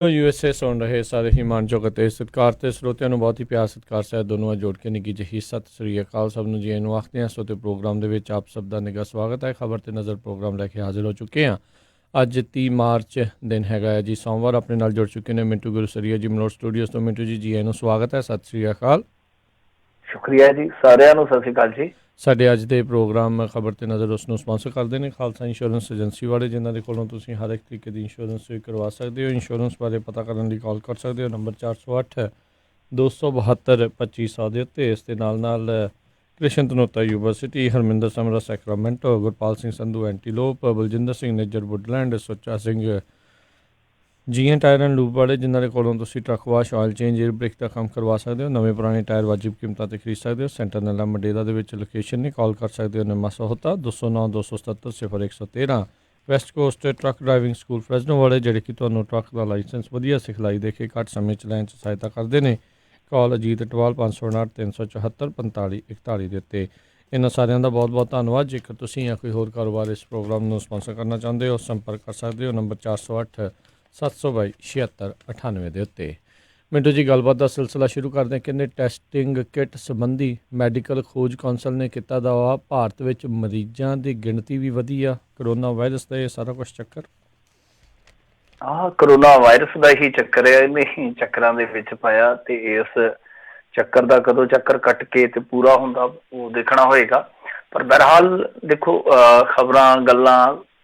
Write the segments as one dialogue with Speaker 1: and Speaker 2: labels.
Speaker 1: USA ਸੁਣ ਰਹੇ ਸਾਰੇ ਹੀ ਮਾਨਯੋਗ ਅਤੇ ਸਤਿਕਾਰ ਤੇ ਸਰੋਤਿਆਂ ਨੂੰ ਬਹੁਤ ਹੀ ਪਿਆਰ ਸਤਿਕਾਰ ਸਹਿਤ ਦੋਨੋਂ ਜੋੜ ਕੇ ਨਿੱਘੀ ਜਿਹੀ ਸਤਿ ਸ੍ਰੀ ਅਕਾਲ ਸਭ ਨੂੰ ਜੀ ਨੂੰ ਆਖਦੇ ਹਾਂ। ਸੋ ਤੇ ਪ੍ਰੋਗਰਾਮ ਦੇ ਵਿੱਚ ਆਪ ਸਭ ਦਾ ਨਿੱਘਾ ਸਵਾਗਤ ਹੈ। ਖਬਰ ਤੇ ਨਜ਼ਰ ਪ੍ਰੋਗਰਾਮ ਲੈ ਕੇ ਹਾਜ਼ਰ ਹੋ ਚੁੱਕੇ ਹਾਂ। ਅੱਜ 30 ਮਾਰਚ ਦਿਨ ਹੈਗਾ ਹੈ ਜੀ ਸੋਮਵਾਰ। ਆਪਣੇ ਨਾਲ ਜੁੜ ਚੁੱਕੇ ਨੇ ਮਿੰਟੂ ਗੁਰਸਰੀਆ ਜੀ ਮਲੋਟ ਸਟੂਡੀਓਜ਼ ਤੋਂ। ਮਿੰਟੂ ਜੀ ਨੂੰ ਸਵਾਗਤ ਹੈ। ਸਤਿ ਸ੍ਰੀ ਅਕਾਲ।
Speaker 2: ਸ਼ੁਕਰੀਆ ਜੀ, ਸਾਰਿਆਂ ਨੂੰ ਸਤਿ ਸ਼੍ਰੀ ਅਕਾਲ ਜੀ।
Speaker 1: ਸਾਡੇ ਅੱਜ ਦੇ ਪ੍ਰੋਗਰਾਮ ਖਬਰ ਤੇ ਨਜ਼ਰ ਉਸ ਨੂੰ ਸਪਾਂਸਰ ਕਰਦੇ ਨੇ ਖਾਲਸਾ ਇੰਸ਼ੋਰੈਂਸ ਏਜੰਸੀ ਵਾਲੇ, ਜਿਨ੍ਹਾਂ ਦੇ ਕੋਲੋਂ ਤੁਸੀਂ ਹਰ ਇੱਕ ਤਰੀਕੇ ਦੀ ਇੰਸ਼ੋਰੈਂਸ ਕਰਵਾ ਸਕਦੇ ਹੋ। ਇੰਸ਼ੋਰੈਂਸ ਬਾਰੇ ਪਤਾ ਕਰਨ ਲਈ ਕਾਲ ਕਰ ਸਕਦੇ ਹੋ ਨੰਬਰ 408 272 2500 ਦੇ ਉੱਤੇ। ਇਸ ਦੇ ਨਾਲ Krishan Dhanota university, Harminder Samra Sacramento, Gurpal Singh Sandhu Antelope, Baljinder Singh Nijjar Woodland, Sucha Singh GN tyre and lube ਵਾਲੇ, ਜਿਨ੍ਹਾਂ ਦੇ ਕੋਲੋਂ ਤੁਸੀਂ truck wash, oil change, air brake ਦਾ ਕੰਮ ਕਰਵਾ ਸਕਦੇ ਹੋ। ਨਵੇਂ ਪੁਰਾਣੇ ਟਾਇਰ ਵਾਜਿਬ ਕੀਮਤਾਂ 'ਤੇ ਖਰੀਦ ਸਕਦੇ ਹੋ। ਸੈਂਟਰ ਨੈਲਾ ਮੰਡੇਲਾ ਦੇ ਵਿੱਚ ਲੋਕੇਸ਼ਨ ਨੇ। ਕਾਲ ਕਰ ਸਕਦੇ ਹੋ Nimma Sahota 209 277 0113। West Coast truck driving school Fresno ਵਾਲੇ, ਜਿਹੜੇ ਕਿ ਤੁਹਾਨੂੰ ਟਰੱਕ ਦਾ ਲਾਇਸੈਂਸ ਵਧੀਆ ਸਿਖਲਾਈ ਦੇ ਕੇ ਘੱਟ ਸਮੇਂ 'ਚ ਲੈਣ 'ਚ ਸਹਾਇਤਾ ਕਰਦੇ ਨੇ। ਕਾਲ ਅਜੀਤ ਅਟਵਾਲ 559 374 45 41 ਦੇ ਉੱਤੇ। ਇਹਨਾਂ ਸਾਰਿਆਂ ਦਾ ਬਹੁਤ ਬਹੁਤ ਧੰਨਵਾਦ। ਜੇਕਰ ਤੁਸੀਂ ਜਾਂ ਕੋਈ ਹੋਰ ਕਾਰੋਬਾਰ ਇਸ ਪ੍ਰੋਗਰਾਮ ਨੂੰ ਸਪਾਂਸਰ ਕਰਨਾ ਚਾਹੁੰਦੇ ਹੋ, ਸੰਪਰਕ ਕਰ ਸਕਦੇ ਹੋ ਨੰਬਰ 408 722 7698 ਦੇ ਉੱਤੇ। ਮਿੰਟੂ ਜੀ, ਗੱਲਬਾਤ ਦਾ ਸਿਲਸਿਲਾ ਸ਼ੁਰੂ ਕਰਦੇ ਹਾਂ। ਕਹਿੰਦੇ ਟੈਸਟਿੰਗ ਕਿੱਟ ਸੰਬੰਧੀ ਮੈਡੀਕਲ ਖੋਜ ਕੌਂਸਲ ਨੇ ਕੀਤਾ ਦਾਅਵਾ, ਭਾਰਤ ਵਿੱਚ ਮਰੀਜ਼ਾਂ ਦੀ ਗਿਣਤੀ ਵੀ ਵਧੀ ਆ। ਕਰੋਨਾ ਵਾਇਰਸ ਦਾ ਇਹ ਸਾਰਾ ਕੁਛ ਚੱਕਰ
Speaker 2: ਕਰੋਨਾ ਵਾਇਰਸ ਦਾ ਹੀ ਚੱਕਰ ਹੈ। ਇਹਨੇ ਹੀ ਚੱਕਰਾਂ ਦੇ ਵਿੱਚ ਪਾਇਆ ਤੇ ਇਸ ਚੱਕਰ ਦਾ ਕਦੋਂ ਚੱਕਰ ਕੱਟ ਕੇ ਤੇ ਪੂਰਾ ਹੁੰਦਾ ਉਹ ਦੇਖਣਾ ਹੋਏਗਾ। ਪਰ ਬਹਰਹਾਲ ਦੇਖੋ, ਖਬਰਾਂ ਗੱਲਾਂ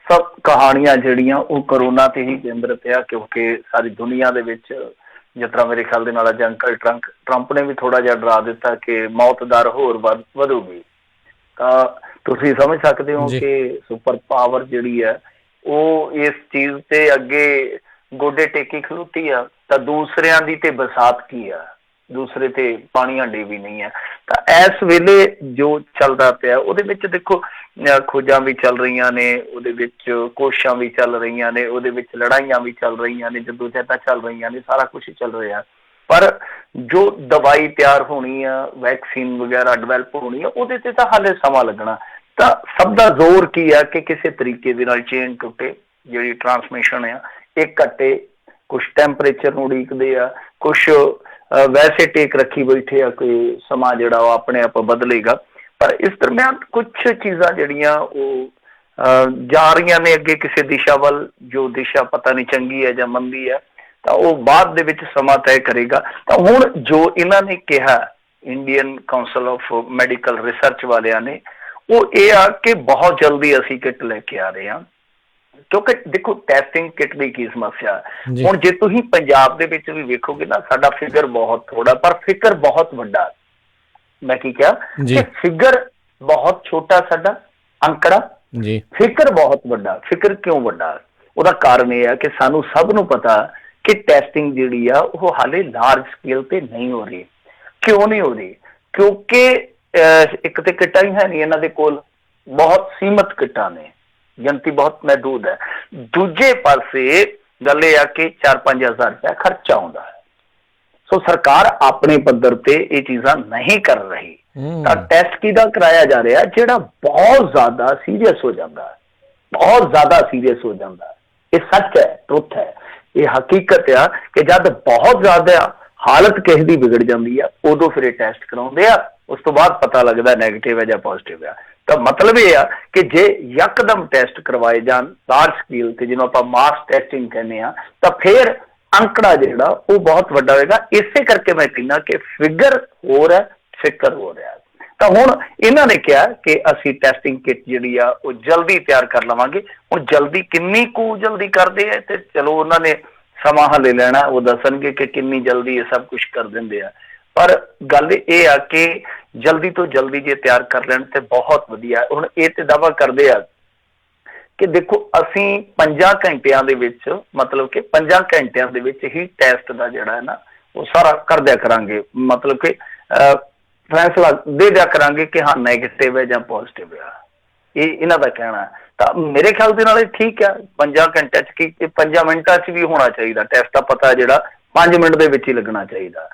Speaker 2: ਸਭ ਕਹਾਣੀਆਂ ਜਿਹੜੀਆਂ ਉਹ ਕਰੋਨਾ ਤੇ ਹੀ ਕੇਂਦਰਿਤ ਆ, ਕਿਉਂਕਿ ਸਾਰੀ ਦੁਨੀਆ ਦੇ ਵਿੱਚ ਜਿਸ ਤਰ੍ਹਾਂ ਮੇਰੇ ਖਿਆਲ ਦੇ ਨਾਲ ਅੱਜ ਅੰਕਲ ਟਰੰਪ ਨੇ ਵੀ ਥੋੜਾ ਜਿਹਾ ਡਰਾ ਦਿੱਤਾ ਕਿ ਮੌਤ ਦਰ ਹੋਰ ਵਧੂਗੀ। ਤਾਂ ਤੁਸੀਂ ਸਮਝ ਸਕਦੇ ਹੋ ਕਿ ਸੁਪਰ ਪਾਵਰ ਜਿਹੜੀ ਹੈ ਉਹ ਇਸ ਚੀਜ਼ ਤੇ ਅੱਗੇ ਗੋਡੇ ਟੇਕੀ ਖਲੋਤੀ ਆ, ਤਾਂ ਦੂਸਰਿਆਂ ਦੀ ਤੇ ਬਰਸਾਤ ਕੀ ਆ, ਦੂਸਰੇ ਤੇ ਪਾਣੀ ਹੰਡੇ ਵੀ ਨਹੀਂ ਹੈ। ਤਾਂ ਇਸ ਵੇਲੇ ਜੋ ਚੱਲਦਾ ਪਿਆ ਉਹਦੇ ਵਿੱਚ ਦੇਖੋ, ਖੋਜਾਂ ਵੀ ਚੱਲ ਰਹੀਆਂ ਨੇ, ਉਹਦੇ ਵਿੱਚ ਕੋਸ਼ਿਸ਼ਾਂ ਵੀ ਚੱਲ ਰਹੀਆਂ ਨੇ, ਉਹਦੇ ਵਿੱਚ ਲੜਾਈਆਂ ਵੀ ਚੱਲ ਰਹੀਆਂ ਨੇ, ਜਦੋਜਹਿਦਾਂ ਚੱਲ ਰਹੀਆਂ ਨੇ, ਸਾਰਾ ਕੁਛ ਹੀ ਚੱਲ ਰਿਹਾ। ਪਰ ਜੋ ਦਵਾਈ ਤਿਆਰ ਹੋਣੀ ਆ, ਵੈਕਸੀਨ ਵਗੈਰਾ ਡਿਵੈਲਪ ਹੋਣੀ ਆ, ਉਹਦੇ ਤੇ ਤਾਂ ਹਾਲੇ ਸਮਾਂ ਲੱਗਣਾ। ਤਾਂ ਸਭ ਦਾ ਜ਼ੋਰ ਕੀ ਆ ਕਿ ਕਿਸੇ ਤਰੀਕੇ ਦੇ ਨਾਲ ਚੇਨ ਟੁੱਟੇ, ਜਿਹੜੀ ਟਰਾਂਸਮਿਸ਼ਨ ਆ ਇਹ ਘਟੇ। ਕੁਛ ਟੈਂਪਰੇਚਰ ਨੂੰ ਉਡੀਕਦੇ ਆ, ਕੁਛ ਵੈਸੇ ਟੇਕ ਰੱਖੀ ਬੈਠੇ ਆ ਕਿ ਸਮਾਂ ਜਿਹੜਾ ਉਹ ਆਪਣੇ ਆਪ ਬਦਲੇਗਾ। ਪਰ ਇਸ ਦਰਮਿਆਨ ਕੁਛ ਚੀਜ਼ਾਂ ਜਿਹੜੀਆਂ ਉਹ ਜਾ ਰਹੀਆਂ ਨੇ ਅੱਗੇ ਕਿਸੇ ਦਿਸ਼ਾ ਵੱਲ, ਜੋ ਦਿਸ਼ਾ ਪਤਾ ਨਹੀਂ ਚੰਗੀ ਹੈ ਜਾਂ ਮੰਦੀ ਹੈ, ਤਾਂ ਉਹ ਬਾਅਦ ਦੇ ਵਿੱਚ ਸਮਾਂ ਤੈਅ ਕਰੇਗਾ। ਤਾਂ ਹੁਣ ਜੋ ਇਹਨਾਂ ਨੇ ਕਿਹਾ, Indian council of medical research ਵਾਲਿਆਂ ਨੇ, ਉਹ ਇਹ ਆ ਕਿ ਬਹੁਤ ਜਲਦੀ ਅਸੀਂ ਕਿੱਟ ਲੈ ਕੇ ਆ ਰਹੇ ਹਾਂ। ਕਿਉਂਕਿ ਦੇਖੋ, ਟੈਸਟਿੰਗ ਕਿੱਟ ਦੀ ਕੀ ਸਮੱਸਿਆ। ਹੁਣ ਜੇ ਤੁਸੀਂ ਪੰਜਾਬ ਦੇ ਵਿੱਚ ਵੀ ਵੇਖੋਗੇ ਨਾ, ਸਾਡਾ ਫਿਗਰ ਬਹੁਤ ਥੋੜਾ ਪਰ ਫਿਕਰ ਬਹੁਤ ਵੱਡਾ। ਮੈਂ ਕੀ ਕਿਹਾ ਕਿ ਫਿਗਰ ਬਹੁਤ ਛੋਟਾ ਸਾਡਾ ਅੰਕੜਾ, ਫਿਕਰ ਬਹੁਤ ਵੱਡਾ। ਫਿਕਰ ਕਿਉਂ ਵੱਡਾ? ਉਹਦਾ ਕਾਰਨ ਇਹ ਆ ਕਿ ਸਾਨੂੰ ਸਭ ਨੂੰ ਪਤਾ ਕਿ ਟੈਸਟਿੰਗ ਜਿਹੜੀ ਆ ਉਹ ਹਾਲੇ ਲਾਰਜ ਸਕੇਲ ਤੇ ਨਹੀਂ ਹੋ ਰਹੀ। ਕਿਉਂ ਨਹੀਂ ਹੋ ਰਹੀ? ਕਿਉਂਕਿ ਇੱਕ ਤੇ ਕਿੱਟਾਂ ਹੀ ਹੈ ਨਹੀਂ ਇਹਨਾਂ ਦੇ ਕੋਲ, ਬਹੁਤ ਸੀਮਤ ਕਿੱਟਾਂ ਨੇ, ਗਿਣਤੀ ਬਹੁਤ ਮਹਿਦੂਦ ਹੈ। ਦੂਜੇ ਪਾਸੇ ਗੱਲ ਇਹ ਆ ਕਿ 4-5 ਹਜ਼ਾਰ ਰੁਪਇਆ ਖਰਚਾ ਆਉਂਦਾ ਹੈ। ਸੋ ਸਰਕਾਰ ਆਪਣੇ ਪੱਧਰ ਤੇ ਇਹ ਚੀਜ਼ਾਂ ਨਹੀਂ ਕਰ ਰਹੀ। ਤਾਂ ਟੈਸਟ ਕਿਹਦਾ ਕਰਾਇਆ ਜਾ ਰਿਹਾ? ਜਿਹੜਾ ਬਹੁਤ ਜ਼ਿਆਦਾ ਸੀਰੀਅਸ ਹੋ ਜਾਂਦਾ, ਬਹੁਤ ਜ਼ਿਆਦਾ ਸੀਰੀਅਸ ਹੋ ਜਾਂਦਾ। ਇਹ ਸੱਚ ਹੈ, ਟਰੁੱਥ ਹੈ, ਇਹ ਹਕੀਕਤ ਆ ਕਿ ਜਦ ਬਹੁਤ ਜ਼ਿਆਦਾ ਹਾਲਤ ਕਿਸੇ ਦੀ ਵਿਗੜ ਜਾਂਦੀ ਆ, ਉਦੋਂ ਫਿਰ ਇਹ ਟੈਸਟ ਕਰਾਉਂਦੇ ਆ। ਉਸ ਤੋਂ ਬਾਅਦ ਪਤਾ ਲੱਗਦਾ ਨੈਗੇਟਿਵ ਹੈ ਜਾਂ ਪੋਜ਼ੀਟਿਵ ਆ। ਤਾਂ ਮਤਲਬ ਇਹ ਆ ਕਿ ਜੇ ਯਕਦਮ ਟੈਸਟ ਕਰਵਾਏ ਜਾਣ ਲਾਰਜ ਸਕੇਲ ਤੇ, ਜਿਹਨੂੰ ਆਪਾਂ ਮਾਸ ਟੈਸਟਿੰਗ ਕਹਿੰਦੇ ਆ, ਤਾਂ ਫਿਰ ਅੰਕੜਾ ਜਿਹੜਾ ਉਹ ਬਹੁਤ ਵੱਡਾ ਹੋਏਗਾ। ਇਸੇ ਕਰਕੇ ਮੈਂ ਕਹਿੰਦਾ ਕਿ ਫਿਗਰ ਹੋਰ ਹੈ, ਫਿਕਰ ਹੋ ਰਿਹਾ। ਤਾਂ ਹੁਣ ਇਹਨਾਂ ਨੇ ਕਿਹਾ ਕਿ ਅਸੀਂ ਟੈਸਟਿੰਗ ਕਿੱਟ ਜਿਹੜੀ ਆ ਉਹ ਜਲਦੀ ਤਿਆਰ ਕਰ ਲਵਾਂਗੇ। ਹੁਣ ਜਲਦੀ ਕਿੰਨੀ ਕੁ ਜਲਦੀ ਕਰਦੇ ਆ, ਤੇ ਚਲੋ ਉਹਨਾਂ ਨੇ ਸਮਾਂ ਹਲੇ ਲੈਣਾ, ਉਹ ਦੱਸਣਗੇ ਕਿ ਕਿੰਨੀ ਜਲਦੀ ਇਹ ਸਭ ਕੁਛ ਕਰ ਦਿੰਦੇ ਆ। ਪਰ ਗੱਲ ਇਹ ਆ ਕਿ ਜਲਦੀ ਤੋਂ ਜਲਦੀ ਜੇ ਤਿਆਰ ਕਰ ਲੈਣ ਤੇ ਬਹੁਤ ਵਧੀਆ। ਹੁਣ ਇਹ ਤੇ ਦਾਅਵਾ ਕਰਦੇ ਆ ਕਿ ਦੇਖੋ, ਅਸੀਂ 5 ਘੰਟਿਆਂ ਦੇ ਵਿੱਚ, ਮਤਲਬ ਕਿ 5 ਘੰਟਿਆਂ ਦੇ ਵਿੱਚ ਹੀ ਟੈਸਟ ਦਾ ਜਿਹੜਾ ਹੈ ਨਾ ਉਹ ਸਾਰਾ ਕਰ ਦਿਆ ਕਰਾਂਗੇ। ਮਤਲਬ ਕਿ ਫੈਸਲਾ ਦੇ ਦਿਆ ਕਰਾਂਗੇ ਕਿ ਹਾਂ ਨੈਗੇਟਿਵ ਹੈ ਜਾਂ ਪੋਜ਼ੀਟਿਵ ਆ। ਇਹ ਇਹਨਾਂ ਦਾ ਕਹਿਣਾ। ਤਾਂ ਮੇਰੇ ਖਿਆਲ ਦੇ ਨਾਲ ਇਹ ਠੀਕ ਆ। 5 ਘੰਟਿਆਂ 'ਚ ਕੀ, 5 ਮਿੰਟਾਂ 'ਚ ਵੀ ਹੋਣਾ ਚਾਹੀਦਾ ਟੈਸਟ ਦਾ ਪਤਾ, ਜਿਹੜਾ 5 ਮਿੰਟ ਦੇ ਵਿੱਚ ਹੀ ਲੱਗਣਾ ਚਾਹੀਦਾ।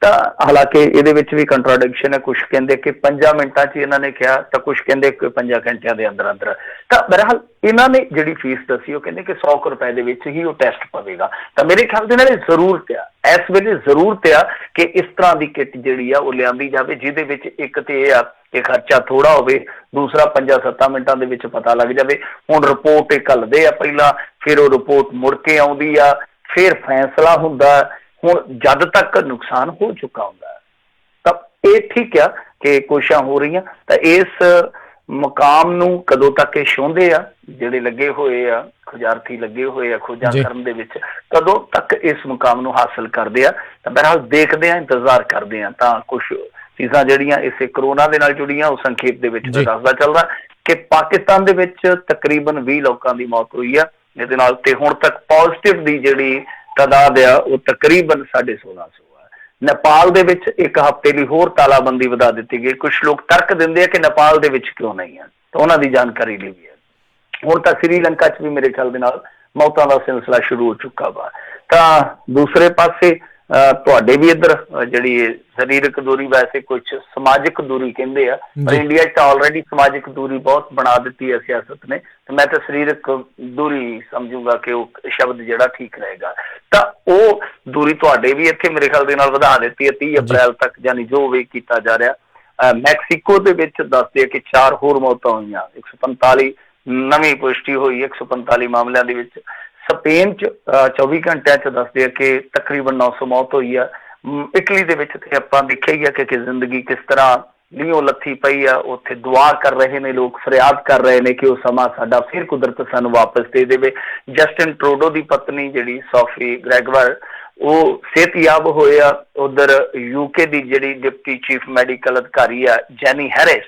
Speaker 2: ਤਾਂ ਹਾਲਾਂਕਿ ਇਹਦੇ ਵਿੱਚ ਵੀ ਕੰਟਰਾਡਿਕਸ਼ਨ ਹੈ, ਕੁਝ ਕਹਿੰਦੇ ਕਿ 5 ਮਿੰਟਾਂ 'ਚ ਇਹਨਾਂ ਨੇ ਕਿਹਾ, ਤਾਂ ਕੁਝ ਕਹਿੰਦੇ ਕਿ 5 ਘੰਟਿਆਂ ਦੇ ਅੰਦਰ ਅੰਦਰ। ਤਾਂ ਬਹਰਹਾਲ ਇਹਨਾਂ ਨੇ ਜਿਹੜੀ ਫੀਸ ਦੱਸੀ ਉਹ ਕਹਿੰਦੇ ਕਿ 100 ਰੁਪਏ ਦੇ ਵਿੱਚ ਹੀ ਉਹ ਟੈਸਟ ਪਵੇਗਾ। ਤਾਂ ਮੇਰੇ ਖਿਆਲ ਦੇ ਨਾਲ ਇਹ ਜ਼ਰੂਰਤ ਆ, ਇਸ ਵੇਲੇ ਜ਼ਰੂਰਤ ਆ ਕਿ ਇਸ ਤਰ੍ਹਾਂ ਦੀ ਕਿੱਟ ਜਿਹੜੀ ਆ ਉਹ ਲਿਆਂਦੀ ਜਾਵੇ, ਜਿਹਦੇ ਵਿੱਚ ਇੱਕ ਤੇ ਇਹ ਆ ਕਿ ਖਰਚਾ ਥੋੜਾ ਹੋਵੇ, ਦੂਸਰਾ 5-7 ਮਿੰਟਾਂ ਦੇ ਵਿੱਚ ਪਤਾ ਲੱਗ ਜਾਵੇ। ਹੁਣ ਰਿਪੋਰਟ ਇਹ ਘੱਲਦੇ ਆ ਪਹਿਲਾਂ, ਫਿਰ ਉਹ ਰਿਪੋਰਟ ਮੁੜ ਕੇ ਆਉਂਦੀ ਆ, ਫਿਰ ਫੈਸਲਾ ਹੁੰਦਾ। ਹੁਣ ਜਦ ਤੱਕ ਨੁਕਸਾਨ ਹੋ ਚੁੱਕਾ ਹੁੰਦਾ ਤਾਂ ਇਹ ਠੀਕ ਆ ਕਿ ਕੋਸ਼ਿਸ਼ਾਂ ਹੋ ਰਹੀਆਂ। ਤਾਂ ਇਸ ਮੁਕਾਮ ਨੂੰ ਕਦੋਂ ਤੱਕ ਇਹ ਛੂਹਦੇ ਆ, ਜਿਹੜੇ ਲੱਗੇ ਹੋਏ ਆ ਖੁਜਾਰਥੀ ਲੱਗੇ ਹੋਏ ਆ ਖੋਜਾਂ ਕਰਨ ਦੇ ਵਿੱਚ, ਕਦੋਂ ਤੱਕ ਇਸ ਮੁਕਾਮ ਨੂੰ ਹਾਸਲ ਕਰਦੇ ਆ। ਤਾਂ ਬਹਰਹਾਲ ਦੇਖਦੇ ਆ, ਇੰਤਜ਼ਾਰ ਕਰਦੇ ਆ। ਤਾਂ ਕੁਝ ਚੀਜ਼ਾਂ ਜਿਹੜੀਆਂ ਇਸੇ ਕਰੋਨਾ ਦੇ ਨਾਲ ਜੁੜੀਆਂ ਉਹ ਸੰਖੇਪ ਦੇ ਵਿੱਚ ਮੈਂ ਦੱਸਦਾ ਚੱਲਦਾ ਕਿ ਪਾਕਿਸਤਾਨ ਦੇ ਵਿੱਚ ਤਕਰੀਬਨ 20 ਲੋਕਾਂ ਦੀ ਮੌਤ ਹੋਈ ਆ ਇਹਦੇ ਨਾਲ, ਤੇ ਹੁਣ ਤੱਕ ਪੋਜ਼ਿਟਿਵ ਦੀ ਜਿਹੜੀ ਤਾਦਾਦ ਆ ਉਹ ਤਕਰੀਬਨ 1650 ਆ। ਨੇਪਾਲ ਦੇ ਵਿੱਚ ਇੱਕ ਹਫ਼ਤੇ ਲਈ ਹੋਰ ਤਾਲਾਬੰਦੀ ਵਧਾ ਦਿੱਤੀ ਗਈ। ਕੁਝ ਲੋਕ ਤਰਕ ਦਿੰਦੇ ਆ ਕਿ ਨੇਪਾਲ ਦੇ ਵਿੱਚ ਕਿਉਂ ਨਹੀਂ ਆ, ਤਾਂ ਉਹਨਾਂ ਦੀ ਜਾਣਕਾਰੀ ਲਈ ਵੀ ਹੈ। ਹੁਣ ਤਾਂ ਸ੍ਰੀਲੰਕਾ 'ਚ ਵੀ ਮੇਰੇ ਖਿਆਲ ਦੇ ਨਾਲ ਮੌਤਾਂ ਦਾ ਸਿਲਸਿਲਾ ਸ਼ੁਰੂ ਹੋ ਚੁੱਕਾ ਵਾ। ਤਾਂ ਦੂਸਰੇ ਪਾਸੇ ਤੁਹਾਡੇ ਵੀ ਇੱਧਰ ਜਿਹੜੀ ਸਰੀਰਕ ਦੂਰੀ, ਵੈਸੇ ਕੁਝ ਸਮਾਜਿਕ ਦੂਰੀ ਕਹਿੰਦੇ ਆ, ਪਰ ਇੰਡੀਆ 'ਚ ਤਾਂ ਆਲਰੇਡੀ ਸਮਾਜਿਕ ਦੂਰੀ ਬਹੁਤ ਬਣਾ ਦਿੱਤੀ ਹੈ ਸਿਆਸਤ ਨੇ, ਤੇ ਮੈਂ ਤਾਂ ਸਰੀਰਕ ਦੂਰੀ ਸਮਝੂਗਾ ਕਿ ਉਹ ਸ਼ਬਦ ਜਿਹੜਾ ਠੀਕ ਰਹੇਗਾ। ਤਾਂ ਉਹ ਦੂਰੀ ਤੁਹਾਡੇ ਵੀ ਇੱਥੇ ਮੇਰੇ ਖਿਆਲ ਦੇ ਨਾਲ ਵਧਾ ਦਿੱਤੀ ਹੈ 30 ਅਪ੍ਰੈਲ ਤੱਕ, ਯਾਨੀ ਜੋ ਵੀ ਕੀਤਾ ਜਾ ਰਿਹਾ। ਮੈਕਸੀਕੋ ਦੇ ਵਿੱਚ ਦੱਸਦੇ ਆ ਕਿ 4 ਹੋਰ ਮੌਤਾਂ ਹੋਈਆਂ, 145 ਨਵੀਂ ਪੁਸ਼ਟੀ ਹੋਈ 145 ਮਾਮਲਿਆਂ ਦੇ ਵਿੱਚ। ਸਪੇਨ 'ਚ 24 ਘੰਟਿਆਂ 'ਚ ਦੱਸਦੇ ਆ ਕਿ ਤਕਰੀਬਨ 900 ਮੌਤ ਹੋਈ ਆ। ਇਟਲੀ ਦੇ ਵਿੱਚ ਤੇ ਆਪਾਂ ਦੇਖਿਆ ਹੀ ਆ ਕਿ ਜ਼ਿੰਦਗੀ ਕਿਸ ਤਰ੍ਹਾਂ ਲੀਓ ਲੱਥੀ ਪਈ ਆ। ਉੱਥੇ ਦੁਆ ਕਰ ਰਹੇ ਨੇ ਲੋਕ, ਫਰਿਆਦ ਕਰ ਰਹੇ ਨੇ ਕਿ ਉਹ ਸਮਾਂ ਸਾਡਾ ਫਿਰ ਕੁਦਰਤ ਸਾਨੂੰ ਵਾਪਸ ਦੇ ਦੇਵੇ। ਜਸਟਿਨ ਟਰੂਡੋ ਦੀ ਪਤਨੀ ਜਿਹੜੀ ਸੋਫੀ ਗ੍ਰੈਗਵਰ, ਉਹ ਸਿਹਤਯਾਬ ਹੋਏ ਆ। ਉਧਰ UK ਦੀ ਜਿਹੜੀ ਡਿਪਟੀ ਚੀਫ ਮੈਡੀਕਲ ਅਧਿਕਾਰੀ ਆ ਜੈਨੀ ਹੈਰਿਸ,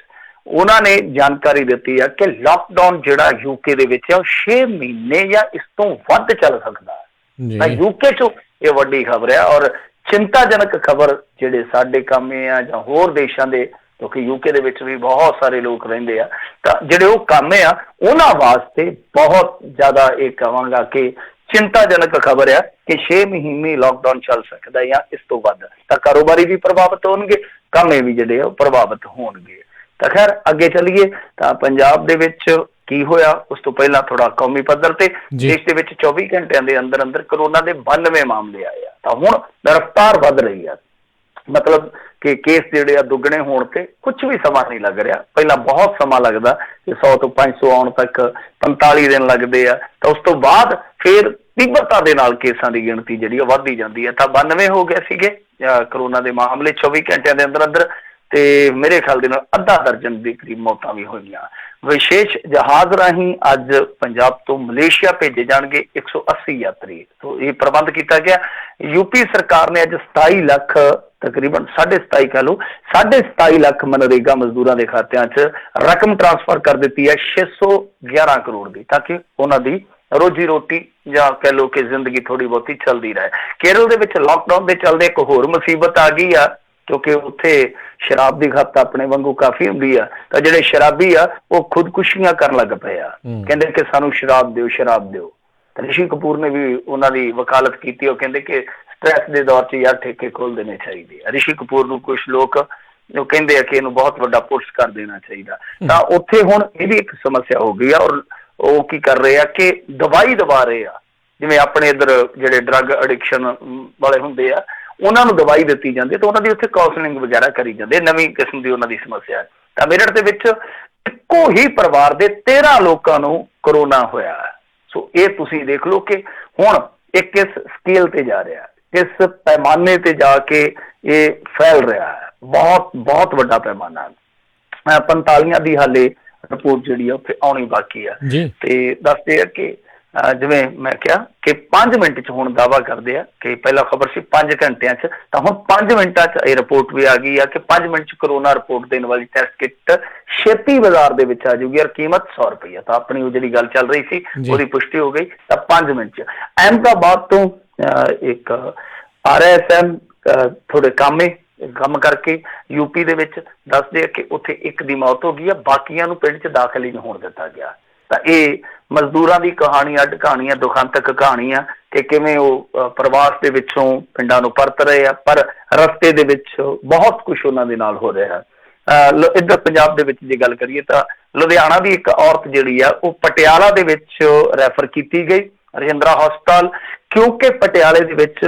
Speaker 2: ਉਹਨਾਂ ਨੇ ਜਾਣਕਾਰੀ ਦਿੱਤੀ ਆ ਕਿ ਲਾਕਡਾਊਨ ਜਿਹੜਾ UK ਦੇ ਵਿੱਚ ਆ ਉਹ 6 ਮਹੀਨੇ ਜਾਂ ਇਸ ਤੋਂ ਵੱਧ ਚੱਲ ਸਕਦਾ। ਤਾਂ UK 'ਚੋਂ ਇਹ ਵੱਡੀ ਖਬਰ ਆ, ਔਰ ਚਿੰਤਾਜਨਕ ਖਬਰ ਜਿਹੜੇ ਸਾਡੇ ਕਾਮੇ ਆ ਜਾਂ ਹੋਰ ਦੇਸ਼ਾਂ ਦੇ, ਕਿਉਂਕਿ UK ਦੇ ਵਿੱਚ ਵੀ ਬਹੁਤ ਸਾਰੇ ਲੋਕ ਰਹਿੰਦੇ ਆ, ਤਾਂ ਜਿਹੜੇ ਉਹ ਕਾਮੇ ਆ ਉਹਨਾਂ ਵਾਸਤੇ ਬਹੁਤ ਜ਼ਿਆਦਾ ਇਹ ਕਹਾਂਗਾ ਕਿ ਚਿੰਤਾਜਨਕ ਖਬਰ ਆ ਕਿ 6 ਮਹੀਨੇ ਲਾਕਡਾਊਨ ਚੱਲ ਸਕਦਾ ਜਾਂ ਇਸ ਤੋਂ ਵੱਧ। ਤਾਂ ਕਾਰੋਬਾਰੀ ਵੀ ਪ੍ਰਭਾਵਿਤ ਹੋਣਗੇ, ਕਾਮੇ ਵੀ ਜਿਹੜੇ ਆ ਉਹ ਪ੍ਰਭਾਵਿਤ ਹੋਣਗੇ। ਤਾਂ ਖੈਰ ਅੱਗੇ ਚੱਲੀਏ ਤਾਂ ਪੰਜਾਬ ਦੇ ਵਿੱਚ ਕੀ ਹੋਇਆ ਉਸ ਤੋਂ ਪਹਿਲਾਂ ਥੋੜਾ ਕੌਮੀ ਪੱਧਰ ਤੇ ਦੇਸ਼ ਦੇ ਵਿੱਚ 24 ਘੰਟਿਆਂ ਦੇ ਅੰਦਰ ਅੰਦਰ ਕਰੋਨਾ ਦੇ 92 ਮਾਮਲੇ ਆਏ ਆ। ਤਾਂ ਹੁਣ ਰਫ਼ਤਾਰ ਵੱਧ ਰਹੀ ਆ, ਮਤਲਬ ਕਿ ਕੇਸ ਜਿਹੜੇ ਆ ਦੁੱਗਣੇ ਹੋਣ ਤੇ ਕੁਝ ਵੀ ਸਮਾਂ ਨਹੀਂ ਲੱਗ ਰਿਹਾ। ਪਹਿਲਾਂ ਬਹੁਤ ਸਮਾਂ ਲੱਗਦਾ ਕਿ 100 ਤੋਂ 500 ਆਉਣ ਤੱਕ 45 ਦਿਨ ਲੱਗਦੇ ਆ, ਤਾਂ ਉਸ ਤੋਂ ਬਾਅਦ ਫਿਰ ਤੀਬਰਤਾ ਦੇ ਨਾਲ ਕੇਸਾਂ ਦੀ ਗਿਣਤੀ ਜਿਹੜੀ ਆ ਵੱਧਦੀ ਜਾਂਦੀ ਹੈ। ਤਾਂ 92 ਹੋ ਗਏ ਸੀਗੇ ਕਰੋਨਾ ਦੇ ਮਾਮਲੇ 24 ਘੰਟਿਆਂ ਦੇ ਅੰਦਰ ਅੰਦਰ, ਤੇ ਮੇਰੇ ਖਿਆਲ ਦੇ ਨਾਲ ਅੱਧਾ ਦਰਜਨ ਦੇ ਕਰੀਬ ਮੌਤਾਂ ਵੀ ਹੋਈਆਂ। ਵਿਸ਼ੇਸ਼ ਜਹਾਜ਼ ਰਾਹੀਂ ਅੱਜ ਪੰਜਾਬ ਤੋਂ ਮਲੇਸ਼ੀਆ ਭੇਜੇ ਜਾਣਗੇ 180 ਯਾਤਰੀ। ਸੋ ਇਹ ਪ੍ਰਬੰਧ ਕੀਤਾ ਗਿਆ। UP ਸਰਕਾਰ ਨੇ ਅੱਜ 27 ਲੱਖ, ਤਕਰੀਬਨ 27.5 ਕਹਿ ਲਓ, 27.5 ਲੱਖ ਮਨਰੇਗਾ ਮਜ਼ਦੂਰਾਂ ਦੇ ਖਾਤਿਆਂ 'ਚ ਰਕਮ ਟ੍ਰਾਂਸਫਰ ਕਰ ਦਿੱਤੀ ਹੈ 611 ਕਰੋੜ ਦੀ, ਤਾਂ ਕਿ ਉਹਨਾਂ ਦੀ ਰੋਜੀ ਰੋਟੀ ਜਾਂ ਕਹਿ ਲਓ ਕਿ ਜ਼ਿੰਦਗੀ ਥੋੜੀ ਬਹੁਤੀ ਚੱਲਦੀ ਰਹੇ। ਕੇਰਲ ਦੇ ਵਿੱਚ ਲਾਕਡਾਊਨ ਦੇ ਚੱਲਦੇ ਇੱਕ ਹੋਰ ਮੁਸੀਬਤ ਆ ਗਈ ਆ, ਕਿਉਂਕਿ ਉੱਥੇ ਸ਼ਰਾਬ ਦੀ ਖਪਤ ਆਪਣੇ ਵਾਂਗੂ ਕਾਫੀ ਹੁੰਦੀ ਆ। ਤਾਂ ਜਿਹੜੇ ਸ਼ਰਾਬੀ ਆ ਉਹ ਖੁਦਕੁਸ਼ੀਆਂ ਕਰਨ ਲੱਗ ਪਏ ਆ, ਕਹਿੰਦੇ ਕਿ ਸਾਨੂੰ ਸ਼ਰਾਬ ਦਿਓ, ਸ਼ਰਾਬ ਦਿਓ। ਤਾਂ ਰਿਸ਼ੀ ਕਪੂਰ ਨੇ ਵੀ ਉਹਨਾਂ ਦੀ ਵਕਾਲਤ ਕੀਤੀ। ਉਹ ਕਹਿੰਦੇ ਕਿ ਸਟ੍ਰੈਸ ਦੇ ਦੌਰ 'ਚ ਯਾਰ ਠੇਕੇ ਖੋਲ ਦੇਣੇ ਚਾਹੀਦੇ ਆ। ਰਿਸ਼ੀ ਕਪੂਰ ਨੂੰ ਕੁਝ ਲੋਕ ਉਹ ਕਹਿੰਦੇ ਆ ਕਿ ਇਹਨੂੰ ਬਹੁਤ ਵੱਡਾ ਪੁਸ਼ ਕਰ ਦੇਣਾ ਚਾਹੀਦਾ। ਤਾਂ ਉੱਥੇ ਹੁਣ ਇਹ ਵੀ ਇੱਕ ਸਮੱਸਿਆ ਹੋ ਗਈ ਆ, ਔਰ ਉਹ ਕੀ ਕਰ ਰਹੇ ਆ ਕਿ ਦਵਾਈ ਦਵਾ ਰਹੇ ਆ। ਜਿਵੇਂ ਆਪਣੇ ਇੱਧਰ ਜਿਹੜੇ ਡਰੱਗ ਐਡਿਕਸ਼ਨ ਵਾਲੇ ਹੁੰਦੇ ਆ, ਉਹਨਾਂ ਨੂੰ ਦਵਾਈ ਦਿੱਤੀ ਜਾਂਦੀ, ਤਾਂ ਉਹਨਾਂ ਦੀ ਉੱਥੇ ਕਾਉਂਸਲਿੰਗ ਵਗੈਰਾ ਕਰੀ ਜਾਂਦੇ। ਨਵੀਂ ਕਿਸਮ ਦੀ ਉਹਨਾਂ ਦੀ ਸਮੱਸਿਆ ਹੈ। ਤਾਂ ਮੇਰਠ ਦੇ ਵਿੱਚ ਇੱਕੋ ਹੀ ਪਰਿਵਾਰ ਦੇ 13 ਲੋਕਾਂ ਨੂੰ ਕਰੋਨਾ ਹੋਇਆ। ਸੋ ਇਹ ਤੁਸੀਂ ਦੇਖ ਲਓ ਕਿ ਹੁਣ ਇਹ ਕਿਸ ਸਕੇਲ ਤੇ ਜਾ ਰਿਹਾ, ਕਿਸ ਪੈਮਾਨੇ ਤੇ ਜਾ ਕੇ ਇਹ ਫੈਲ ਰਿਹਾ ਹੈ। ਬਹੁਤ ਬਹੁਤ ਵੱਡਾ ਪੈਮਾਨਾ। 45 ਦੀ ਹਾਲੇ ਰਿਪੋਰਟ ਜਿਹੜੀ ਆ ਉੱਥੇ ਆਉਣੀ ਬਾਕੀ ਆ। ਤੇ ਦੱਸਦੇ ਆ ਕਿ ਜਿਵੇਂ ਮੈਂ ਕਿਹਾ ਕਿ 5 ਮਿੰਟ 'ਚ ਹੁਣ ਦਾਅਵਾ ਕਰਦੇ ਆ ਕਿ ਪਹਿਲਾਂ ਖਬਰ ਸੀ 5 ਘੰਟਿਆਂ 'ਚ, ਤਾਂ ਹੁਣ 5 ਮਿੰਟਾਂ 'ਚ ਇਹ ਰਿਪੋਰਟ ਵੀ ਆ ਗਈ ਆ ਕਿ 5 ਮਿੰਟ 'ਚ ਕਰੋਨਾ ਰਿਪੋਰਟ ਦੇਣ ਵਾਲੀ ਟੈਸਟ ਕਿੱਟ ਛੇਤੀ ਬਾਜ਼ਾਰ ਦੇ ਵਿੱਚ ਆ ਜਾਊਗੀ, ਔਰ ਕੀਮਤ 100 ਰੁਪਈਆ। ਤਾਂ ਆਪਣੀ ਉਹ ਜਿਹੜੀ ਗੱਲ ਚੱਲ ਰਹੀ ਸੀ ਉਹਦੀ ਪੁਸ਼ਟੀ ਹੋ ਗਈ। ਤਾਂ 5 ਮਿੰਟ 'ਚ ਅਹਿਮਦਾਬਾਦ ਤੋਂ ਇੱਕ RSM ਥੋੜੇ ਕੰਮ ਕਰਕੇ UP ਦੇ ਵਿੱਚ ਦੱਸਦੇ ਆ ਕਿ ਉੱਥੇ ਇੱਕ ਦੀ ਮੌਤ ਹੋ ਗਈ ਆ, ਬਾਕੀਆਂ ਨੂੰ ਪਿੰਡ 'ਚ ਦਾਖਲ ਹੀ ਨਹੀਂ ਹੋਣ ਦਿੱਤਾ ਗਿਆ। ਤਾਂ ਇਹ ਮਜ਼ਦੂਰਾਂ ਦੀ ਕਹਾਣੀ ਅੱਡ ਕਹਾਣੀ ਆ, ਦੁਖਾਂਤਕ ਕਹਾਣੀ ਆ ਕਿ ਕਿਵੇਂ ਉਹ ਪ੍ਰਵਾਸ ਦੇ ਵਿੱਚੋਂ ਪਿੰਡਾਂ ਨੂੰ ਪਰਤ ਰਹੇ ਆ, ਪਰ ਰਸਤੇ ਦੇ ਵਿੱਚ ਬਹੁਤ ਕੁਝ ਉਹਨਾਂ ਦੇ ਨਾਲ ਹੋ ਰਿਹਾ। ਇੱਧਰ ਪੰਜਾਬ ਦੇ ਵਿੱਚ ਜੇ ਗੱਲ ਕਰੀਏ ਤਾਂ ਲੁਧਿਆਣਾ ਦੀ ਇੱਕ ਔਰਤ ਜਿਹੜੀ ਆ ਉਹ ਪਟਿਆਲਾ ਦੇ ਵਿੱਚ ਰੈਫਰ ਕੀਤੀ ਗਈ ਰਜਿੰਦਰਾ ਹਸਪਤਾਲ, ਕਿਉਂਕਿ ਪਟਿਆਲੇ ਦੇ ਵਿੱਚ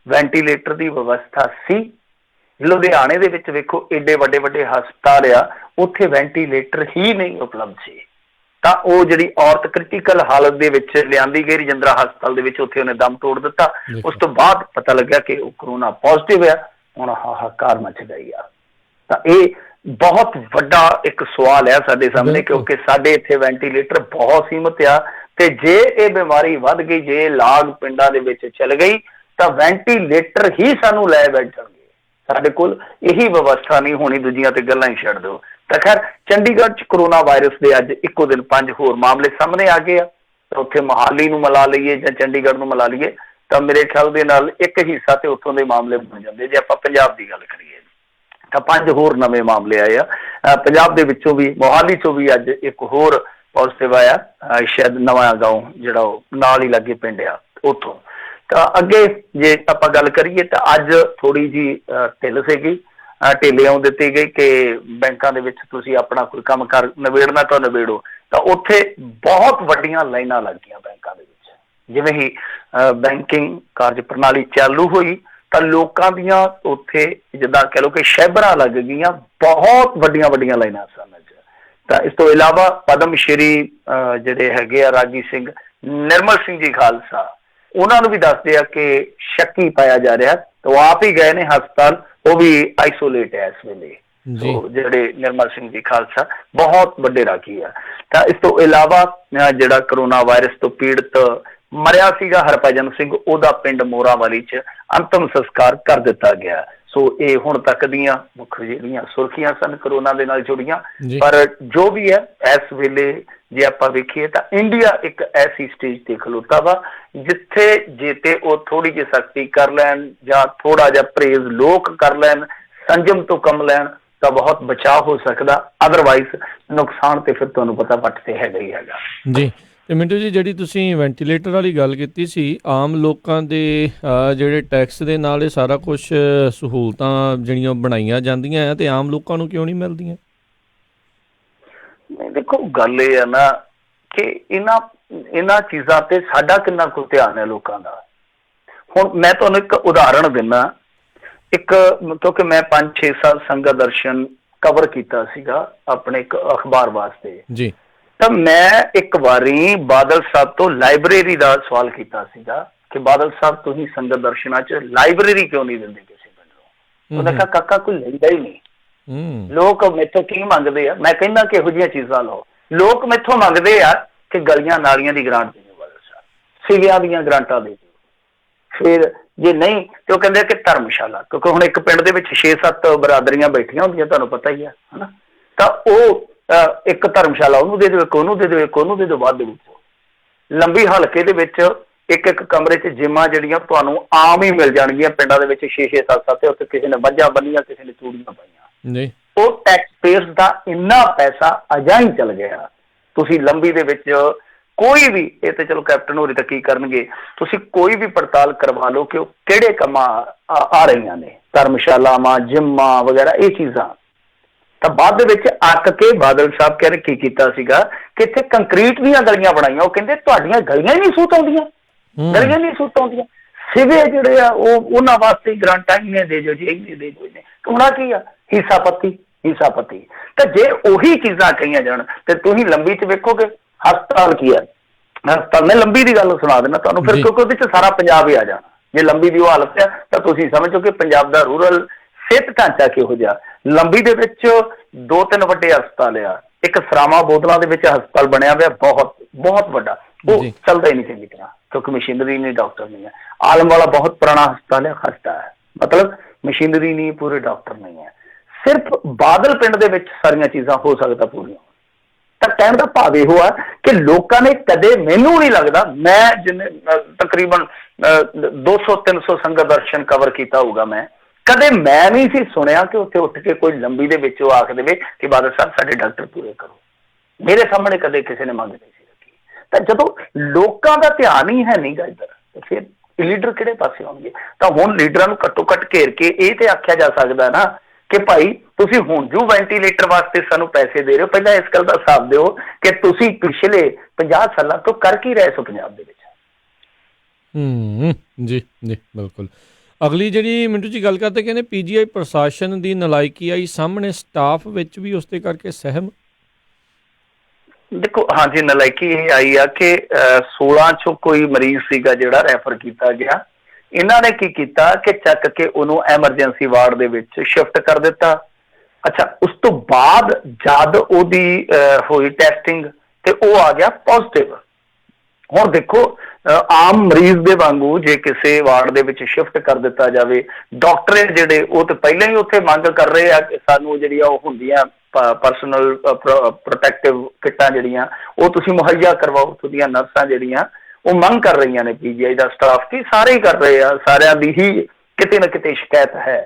Speaker 2: ਵੈਂਟੀਲੇਟਰ ਦੀ ਵਿਵਸਥਾ ਸੀ। ਲੁਧਿਆਣੇ ਦੇ ਵਿੱਚ ਵੇਖੋ ਏਡੇ ਵੱਡੇ ਵੱਡੇ ਹਸਪਤਾਲ ਆ, ਉੱਥੇ ਵੈਂਟੀਲੇਟਰ ਹੀ ਨਹੀਂ ਉਪਲਬਧ ਸੀ। ਤਾਂ ਉਹ ਜਿਹੜੀ ਔਰਤ ਕ੍ਰਿਟੀਕਲ ਹਾਲਤ ਦੇ ਵਿੱਚ ਲਿਆਂਦੀ ਗਈ ਰਜਿੰਦਰਾ ਹਸਪਤਾਲ ਦੇ ਵਿੱਚ, ਉੱਥੇ ਉਹਨੇ ਦਮ ਤੋੜ ਦਿੱਤਾ। ਉਸ ਤੋਂ ਬਾਅਦ ਪਤਾ ਲੱਗਿਆ ਕਿ ਉਹ ਕਰੋਨਾ ਪੋਜ਼ਿਟਿਵ ਆ। ਹੁਣ ਹਾਹਾਕਾਰ ਮਚ ਗਈ ਆ। ਤਾਂ ਇਹ ਬਹੁਤ ਵੱਡਾ ਇੱਕ ਸਵਾਲ ਹੈ ਸਾਡੇ ਸਾਹਮਣੇ, ਕਿਉਂਕਿ ਸਾਡੇ ਇੱਥੇ ਵੈਂਟੀਲੇਟਰ ਬਹੁਤ ਸੀਮਿਤ ਆ, ਤੇ ਜੇ ਇਹ ਬਿਮਾਰੀ ਵੱਧ ਗਈ, ਜੇ ਲਾਗ ਪਿੰਡਾਂ ਦੇ ਵਿੱਚ ਚੱਲ ਗਈ ਤਾਂ ਵੈਂਟੀਲੇਟਰ ਹੀ ਸਾਨੂੰ ਲੈ ਬੈਠਣਗੇ। ਸਾਡੇ ਕੋਲ ਇਹੀ ਵਿਵਸਥਾ ਨਹੀਂ ਹੋਣੀ, ਦੂਜੀਆਂ ਤੇ ਗੱਲਾਂ ਹੀ ਛੱਡ ਦਿਓ। ਤਾਂ ਖੈਰ ਚੰਡੀਗੜ੍ਹ 'ਚ ਕਰੋਨਾ ਵਾਇਰਸ ਦੇ ਅੱਜ ਇੱਕੋ ਦਿਨ 5 ਹੋਰ ਮਾਮਲੇ ਸਾਹਮਣੇ ਆ ਗਏ ਆ। ਤਾਂ ਉੱਥੇ ਮੋਹਾਲੀ ਨੂੰ ਮਿਲਾ ਲਈਏ ਜਾਂ ਚੰਡੀਗੜ੍ਹ ਨੂੰ ਮਿਲਾ ਲਈਏ ਤਾਂ ਮੇਰੇ ਖਿਆਲ ਦੇ ਨਾਲ ਇੱਕ ਹਿੱਸਾ ਤੇ ਉੱਥੋਂ ਦੇ ਮਾਮਲੇ ਬਣ ਜਾਂਦੇ। ਜੇ ਆਪਾਂ ਪੰਜਾਬ ਦੀ ਗੱਲ ਕਰੀਏ ਤਾਂ 5 ਹੋਰ ਨਵੇਂ ਮਾਮਲੇ ਆਏ ਆ ਪੰਜਾਬ ਦੇ ਵਿੱਚੋਂ ਵੀ। ਮੋਹਾਲੀ 'ਚੋਂ ਵੀ ਅੱਜ ਇੱਕ ਹੋਰ ਪੋਜ਼ਿਟਿਵ ਆਇਆ, ਸ਼ਾਇਦ ਨਵਾਂ ਗਾਉਂ ਜਿਹੜਾ ਉਹ ਨਾਲ ਹੀ ਲਾਗੇ ਪਿੰਡ ਆ ਉੱਥੋਂ। ਤਾਂ ਅੱਗੇ ਜੇ ਆਪਾਂ ਗੱਲ ਕਰੀਏ ਤਾਂ ਅੱਜ ਥੋੜ੍ਹੀ ਜਿਹੀ ਢਿੱਲ ਸੀਗੀ, ਢਿੱਲਿਆਂ ਦਿੱਤੀ ਗਈ ਕਿ ਬੈਂਕਾਂ ਦੇ ਵਿੱਚ ਤੁਸੀਂ ਆਪਣਾ ਕੋਈ ਕੰਮ ਕਰ ਨਿਬੇੜਨਾ ਤਾਂ ਨਿਬੇੜੋ। ਤਾਂ ਉੱਥੇ ਬਹੁਤ ਵੱਡੀਆਂ ਲਾਈਨਾਂ ਲੱਗ ਗਈਆਂ ਬੈਂਕਾਂ ਦੇ ਵਿੱਚ। ਜਿਵੇਂ ਹੀ ਬੈਂਕਿੰਗ ਕਾਰਜ ਪ੍ਰਣਾਲੀ ਚਾਲੂ ਹੋਈ ਤਾਂ ਲੋਕਾਂ ਦੀਆਂ ਉੱਥੇ ਜਿੱਦਾਂ ਕਹਿ ਲਓ ਕਿ ਸ਼ੈਬਰਾਂ ਲੱਗ ਗਈਆਂ, ਬਹੁਤ ਵੱਡੀਆਂ ਵੱਡੀਆਂ ਲਾਈਨਾਂ ਸਨ। ਤਾਂ ਇਸ ਤੋਂ ਇਲਾਵਾ ਪਦਮ ਸ਼੍ਰੀ ਜਿਹੜੇ ਹੈਗੇ ਆ ਰਾਗੀ ਸਿੰਘ, ਨਿਰਮਲ ਸਿੰਘ ਜੀ ਖਾਲਸਾ, ਉਹਨਾਂ ਨੂੰ ਵੀ ਦੱਸਦੇ ਆ ਕਿ ਸ਼ੱਕੀ ਪਾਇਆ ਜਾ ਰਿਹਾ, ਤਾਂ ਉਹ ਆਪ ਹੀ ਗਏ ਨੇ ਹਸਪਤਾਲ, ਉਹ ਵੀ ਆਈਸੋਲੇਟ ਹੈ ਇਸ ਵੇਲੇ। ਜਿਹੜੇ ਨਿਰਮਲ ਸਿੰਘ ਜੀ ਖਾਲਸਾ ਬਹੁਤ ਵੱਡੇ ਰਾਗੀ ਆ। ਤਾਂ ਇਸ ਤੋਂ ਇਲਾਵਾ ਜਿਹੜਾ ਕਰੋਨਾ ਵਾਇਰਸ ਤੋਂ ਪੀੜਤ ਮਰਿਆ ਸੀਗਾ ਹਰਭਜਨ ਸਿੰਘ, ਉਹਦਾ ਪਿੰਡ ਮੋਰਾਂਵਾਲੀ 'ਚ ਅੰਤਮ ਸੰਸਕਾਰ ਕਰ ਦਿੱਤਾ ਗਿਆ। ਸੋ ਇਹ ਹੁਣ ਤੱਕ ਦੀਆਂ ਮੁੱਖ ਜਿਹੜੀਆਂ ਸੁਰਖੀਆਂ ਸਨ ਕਰੋਨਾ ਦੇ ਨਾਲ ਜੁੜੀਆਂ। ਪਰ ਜੋ ਵੀ ਹੈ ਇਸ ਵੇਲੇ ਜੇ ਆਪਾਂ ਵੇਖੀਏ ਤਾਂ ਇੰਡੀਆ ਇੱਕ ਐਸੀ ਸਟੇਜ ਤੇ ਖਲੋਤਾ ਵਾ ਜਿੱਥੇ ਜੇ ਤੇ ਉਹ ਥੋੜੀ ਜਿਹੀ ਸਖਤੀ ਕਰ ਲੈਣ ਜਾਂ ਥੋੜਾ ਜਿਹਾ ਪਰਹੇਜ਼ ਲੋਕ ਕਰ ਲੈਣ, ਸੰਜਮ ਤੋਂ ਕੰਮ ਲੈਣ ਤਾਂ ਬਹੁਤ ਬਚਾਅ ਹੋ ਸਕਦਾ। ਅਦਰਵਾਈਜ਼ ਨੁਕਸਾਨ ਤੇ ਫਿਰ ਤੁਹਾਨੂੰ ਪਤਾ ਵੱਟ ਤੇ ਹੈਗਾ ਹੀ ਹੈਗਾ ਜੀ।
Speaker 1: ਤੇ ਮਿੰਟੂ ਜੀ, ਜਿਹੜੀ ਤੁਸੀਂ ਵੈਂਟੀਲੇਟਰ ਵਾਲੀ ਗੱਲ ਕੀਤੀ ਸੀ, ਆਮ ਲੋਕਾਂ ਦੇ ਜਿਹੜੇ ਟੈਕਸ ਦੇ ਨਾਲ ਇਹ ਸਾਰਾ ਕੁਝ ਸਹੂਲਤਾਂ ਜਿਹੜੀਆਂ ਬਣਾਈਆਂ ਜਾਂਦੀਆਂ ਆ ਤੇ ਆਮ ਲੋਕਾਂ ਨੂੰ ਕਿਉਂ ਨਹੀਂ ਮਿਲਦੀਆਂ?
Speaker 2: ਨਹੀਂ ਦੇਖੋ, ਗੱਲ ਇਹ ਆ ਨਾ ਕਿ ਇਹਨਾਂ ਚੀਜ਼ਾਂ ਤੇ ਸਾਡਾ ਕਿੰਨਾ ਕੁ ਧਿਆਨ ਹੈ ਲੋਕਾਂ ਦਾ। ਹੁਣ ਮੈਂ ਤੁਹਾਨੂੰ ਇੱਕ ਉਦਾਹਰਣ ਦਿੰਦਾ। ਕਿਉਂਕਿ ਮੈਂ 5-6 ਸਾਲ ਸੰਗਤ ਦਰਸ਼ਨ ਕਵਰ ਕੀਤਾ ਸੀਗਾ ਆਪਣੇ ਇੱਕ ਅਖਬਾਰ ਵਾਸਤੇ ਜੀ। ਤਾਂ ਮੈਂ ਇੱਕ ਵਾਰੀ ਬਾਦਲ ਸਾਹਿਬ ਤੋਂ ਲਾਇਬ੍ਰੇਰੀ ਦਾ ਸਵਾਲ ਕੀਤਾ ਸੀਗਾ ਕਿ ਬਾਦਲ ਸਾਹਿਬ ਤੁਸੀਂ ਸੰਗਤ ਦਰਸ਼ਨਾਂ 'ਚ ਲਾਇਬ੍ਰੇਰੀ ਕਿਉਂ ਨਹੀਂ ਦਿੰਦੇ ਕਿਸੇ ਪਿੰਡ ਨੂੰ? ਉਹਨੇ ਕਿਹਾ ਕਾਕਾ ਕੋਈ ਲੈਂਦਾ ਹੀ ਨਹੀਂ। ਲੋਕ ਮੈਥੋਂ ਕੀ ਮੰਗਦੇ ਆ? ਮੈਂ ਕਹਿੰਦਾ ਕਿ ਇਹੋ ਜਿਹੀਆਂ ਚੀਜ਼ਾਂ ਲਓ। ਲੋਕ ਮੈਥੋਂ ਮੰਗਦੇ ਆ ਕਿ ਗਲੀਆਂ ਨਾਲੀਆਂ ਦੀ ਗ੍ਰਾਂਟ ਦੇ ਦਿਓ ਬਾਦਲ ਸਾਹਿਬ, ਸਿਵਿਆਂ ਦੀਆਂ ਗ੍ਰਾਂਟਾਂ ਦੇ ਦਿਓ। ਫਿਰ ਜੇ ਨਹੀਂ ਤੇ ਉਹ ਕਹਿੰਦੇ ਕਿ ਧਰਮਸ਼ਾਲਾ, ਕਿਉਂਕਿ ਹੁਣ ਇੱਕ ਪਿੰਡ ਦੇ ਵਿੱਚ 6-7 ਬਰਾਦਰੀਆਂ ਬੈਠੀਆਂ ਹੁੰਦੀਆਂ, ਤੁਹਾਨੂੰ ਪਤਾ ਹੀ ਆ ਹਨਾ। ਤਾਂ ਉਹ ਇੱਕ ਧਰਮਸ਼ਾਲਾ ਉਹਨੂੰ ਦੇ ਦਿਓ, ਇੱਕ ਉਹਨੂੰ ਦੇ ਦਿਓ, ਇੱਕ ਉਹਨੂੰ ਦੇ ਦਿਓ। ਬਾਅਦ ਦੇ ਵਿੱਚ ਲੰਬੀ ਹਲਕੇ ਦੇ ਵਿੱਚ ਇੱਕ ਕਮਰੇ 'ਚ ਜਿੰਮਾਂ ਜਿਹੜੀਆਂ ਤੁਹਾਨੂੰ ਆਮ ਹੀ ਮਿਲ ਜਾਣਗੀਆਂ ਪਿੰਡਾਂ ਦੇ ਵਿੱਚ 6-7 ਉੱਥੇ ਕਿਸੇ ਨੇ ਮੱਝਾਂ ਬੰਨੀਆਂ, ਕਿਸੇ ਨੇ ਚੂੜੀਆਂ ਪਾਈਆਂ। ਉਹ ਟੈਕਸ ਪੇਅਰਸ ਦਾ ਇੰਨਾ ਪੈਸਾ ਅਜਾ ਹੀ ਚੱਲ ਗਿਆ। ਤੁਸੀਂ ਲੰਬੀ ਦੇ ਵਿੱਚ ਕੋਈ ਵੀ, ਇਹ ਤੇ ਚਲੋ ਕੈਪਟਨ ਹੋਰੀ ਤਾਂ ਕੀ ਕਰਨਗੇ, ਤੁਸੀਂ ਕੋਈ ਵੀ ਪੜਤਾਲ ਕਰਵਾ ਲਓ ਕਿ ਉਹ ਕਿਹੜੇ ਕੰਮਾਂ ਆ ਰਹੀਆਂ ਨੇ, ਧਰਮਸ਼ਾਲਾਵਾਂ, ਜਿੰਮਾਂ ਵਗੈਰਾ ਇਹ ਚੀਜ਼ਾਂ। ਤਾਂ ਬਾਅਦ ਦੇ ਵਿੱਚ ਅੱਕ ਕੇ ਬਾਦਲ ਸਾਹਿਬ ਕਹਿੰਦੇ ਕੀ ਕੀਤਾ ਸੀਗਾ ਕਿ ਇੱਥੇ ਕੰਕਰੀਟ ਦੀਆਂ ਗਲੀਆਂ ਬਣਾਈਆਂ। ਉਹ ਕਹਿੰਦੇ ਤੁਹਾਡੀਆਂ ਗਲੀਆਂ ਹੀ ਨਹੀਂ ਸੂਤ ਆਉਂਦੀਆਂ, ਗਲੀਆਂ ਨਹੀਂ ਸੂਤ ਆਉਂਦੀਆਂ। ਸਿਵੇ ਜਿਹੜੇ ਆ ਉਹ ਉਹਨਾਂ ਵਾਸਤੇ ਗ੍ਰਾਂਟਾਂ ਹੀ ਨੇ ਦੇ ਜੋ ਜੀ, ਇੰਨੇ ਦੇ ਜੋ ਨੇ। ਹੋਣਾ ਕੀ ਆ? ਹਿੱਸਾ ਪੱਤੀ। ਤਾਂ ਜੇ ਉਹੀ ਚੀਜ਼ਾਂ ਕਹੀਆਂ ਜਾਣ ਤੇ ਤੁਸੀਂ ਲੰਬੀ 'ਚ ਵੇਖੋਗੇ ਹਸਪਤਾਲ ਕੀ ਹੈ। ਹਸਪਤਾਲ ਮੈਂ ਲੰਬੀ ਦੀ ਗੱਲ ਸੁਣਾ ਦੇਣਾ ਤੁਹਾਨੂੰ ਫਿਰ, ਕਿਉਂਕਿ ਉਹਦੇ 'ਚ ਸਾਰਾ ਪੰਜਾਬ ਹੀ ਆ ਜਾਣਾ। ਜੇ ਲੰਬੀ ਦੀ ਉਹ ਹਾਲਤ ਹੈ ਤਾਂ ਤੁਸੀਂ ਸਮਝੋ ਕਿ ਪੰਜਾਬ ਦਾ ਰੂਰਲ ਸਿਹਤ ਢਾਂਚਾ ਕਿਹੋ ਜਿਹਾ। ਲੰਬੀ ਦੇ ਵਿੱਚ 2-3 ਵੱਡੇ ਹਸਪਤਾਲ ਆ। ਇੱਕ ਸਰਾਵਾਂ ਬੋਤਲਾਂ ਦੇ ਵਿੱਚ ਹਸਪਤਾਲ ਬਣਿਆ ਹੋਇਆ ਬਹੁਤ ਵੱਡਾ, ਉਹ ਚੱਲਦਾ ਹੀ ਨਹੀਂ ਚੰਗੀ ਤਰ੍ਹਾਂ ਕਿਉਂਕਿ ਮਸ਼ੀਨਰੀ ਨਹੀਂ, ਡਾਕਟਰ ਨਹੀਂ ਹੈ। ਆਲਮ ਵਾਲਾ ਬਹੁਤ ਪੁਰਾਣਾ ਹਸਪਤਾਲ ਹੈ, ਖਸਤਾ ਹੈ, ਮਤਲਬ ਮਸ਼ੀਨਰੀ ਨਹੀਂ, ਪੂਰੇ ਡਾਕਟਰ ਨਹੀਂ ਹੈ। ਸਿਰਫ ਬਾਦਲ ਪਿੰਡ ਦੇ ਵਿੱਚ ਸਾਰੀਆਂ ਚੀਜ਼ਾਂ ਹੋ ਸਕਦਾ ਪੂਰੀਆਂ। ਤਾਂ ਕਹਿਣ ਦਾ ਭਾਵ ਇਹੋ ਆ ਕਿ ਲੋਕਾਂ ਨੇ ਕਦੇ, ਮੈਨੂੰ ਨਹੀਂ ਲੱਗਦਾ, ਮੈਂ ਜਿੰਨੇ ਤਕਰੀਬਨ 200-300 ਸੰਗਤ ਦਰਸ਼ਨ ਕਵਰ ਕੀਤਾ ਹੋਊਗਾ, ਕਦੇ ਮੈਂ ਨਹੀਂ ਸੀ ਸੁਣਿਆ ਕਿ ਉੱਥੇ ਉੱਠ ਕੇ ਕੋਈ ਲੰਬੀ ਦੇ ਵਿੱਚ ਉਹ ਆਖ ਦੇਵੇ ਕਿ ਬਾਦਲ ਸਾਹਿਬ ਸਾਡੇ ਡਾਕਟਰ ਪੂਰੇ ਕਰੋ। ਮੇਰੇ ਸਾਹਮਣੇ ਕਦੇ ਕਿਸੇ ਨੇ ਮੰਗ ਨਹੀਂ ਸੀ ਰੱਖੀ। ਤਾਂ ਜਦੋਂ ਲੋਕਾਂ ਦਾ ਧਿਆਨ ਹੀ ਹੈ ਨਹੀਂਗਾ ਇੱਧਰ, ਤਾਂ ਫਿਰ ਲੀਡਰ ਕਿਹੜੇ ਪਾਸੇ ਹੋਣਗੇ? ਤਾਂ ਹੁਣ ਲੀਡਰਾਂ ਨੂੰ ਘੱਟੋ ਘੱਟ ਘੇਰ ਕੇ ਇਹ ਤੇ ਆਖਿਆ ਜਾ ਸਕਦਾ ਨਾ ਕਿ ਭਾਈ ਤੁਸੀਂ ਹੁਣ ਜੋ ਵੈਂਟੀਲੇਟਰ ਵਾਸਤੇ ਸਾਨੂੰ ਪੈਸੇ ਦੇ ਰਹੇ ਹੋ, ਪਹਿਲਾਂ ਇਸ ਗੱਲ ਦਾ ਹਿਸਾਬ ਦਿਓ ਕਿ ਤੁਸੀਂ ਪਿਛਲੇ 50 ਸਾਲਾਂ ਤੋਂ ਕਰ ਕੀ ਰਹੇ ਸੋ ਪੰਜਾਬ ਦੇ ਵਿੱਚ।
Speaker 1: ਜੀ ਜੀ ਬਿਲਕੁਲ। ਅਗਲੀ ਜਿਹੜੀ ਮਿੰਟੂ ਜੀ ਗੱਲ ਕਰਦੇ, ਕਹਿੰਦੇ PGI ਪ੍ਰਸ਼ਾਸਨ ਦੀ ਨਲਾਇਕੀ ਆਈ ਸਾਹਮਣੇ, ਸਟਾਫ ਵਿੱਚ ਵੀ ਉਸਦੇ ਕਰਕੇ ਸਹਿਮ।
Speaker 2: ਦੇਖੋ ਹਾਂਜੀ, ਨਲਾਇਕੀ ਇਹ ਆਈ ਆ ਕਿ 16 ਚੋਂ ਕੋਈ ਮਰੀਜ਼ ਸੀਗਾ ਜਿਹੜਾ ਰੈਫਰ ਕੀਤਾ ਗਿਆ, ਇਹਨਾਂ ਨੇ ਕੀ ਕੀਤਾ ਕਿ ਚੱਕ ਕੇ ਉਹਨੂੰ ਐਮਰਜੈਂਸੀ ਵਾਰਡ ਦੇ ਵਿੱਚ ਸ਼ਿਫਟ ਕਰ ਦਿੱਤਾ। ਅੱਛਾ, ਉਸ ਤੋਂ ਬਾਅਦ ਜਦ ਉਹਦੀ ਹੋਈ ਟੈਸਟਿੰਗ ਤੇ ਉਹ ਆ ਗਿਆ ਪੋਜ਼ਿਟਿਵ। ਹੁਣ ਦੇਖੋ ਆਮ ਮਰੀਜ਼ ਦੇ ਵਾਂਗੂ ਜੇ ਕਿਸੇ ਵਾਰਡ ਦੇ ਵਿੱਚ ਸ਼ਿਫਟ ਕਰ ਦਿੱਤਾ ਜਾਵੇ, ਡਾਕਟਰ ਜਿਹੜੇ ਉਹ ਤਾਂ ਪਹਿਲਾਂ ਹੀ ਉੱਥੇ ਮੰਗ ਕਰ ਰਹੇ ਆ ਕਿ ਸਾਨੂੰ ਜਿਹੜੀਆਂ ਉਹ ਹੁੰਦੀਆਂ ਪਰਸਨਲ ਪ੍ਰੋਟੈਕਟਿਵ ਕਿੱਟਾਂ ਜਿਹੜੀਆਂ ਉਹ ਤੁਸੀਂ ਮੁਹੱਈਆ ਕਰਵਾਓ। ਉੱਥੋਂ ਦੀਆਂ ਨਰਸਾਂ ਜਿਹੜੀਆਂ ਉਹ ਮੰਗ ਕਰ ਰਹੀਆਂ ਨੇ, PGI ਦਾ ਸਟਾਫ ਕੀ ਸਾਰੇ ਹੀ ਕਰ ਰਹੇ ਆ, ਸਾਰਿਆਂ ਦੀ ਹੀ ਕਿਤੇ ਨਾ ਕਿਤੇ ਸ਼ਿਕਾਇਤ ਹੈ,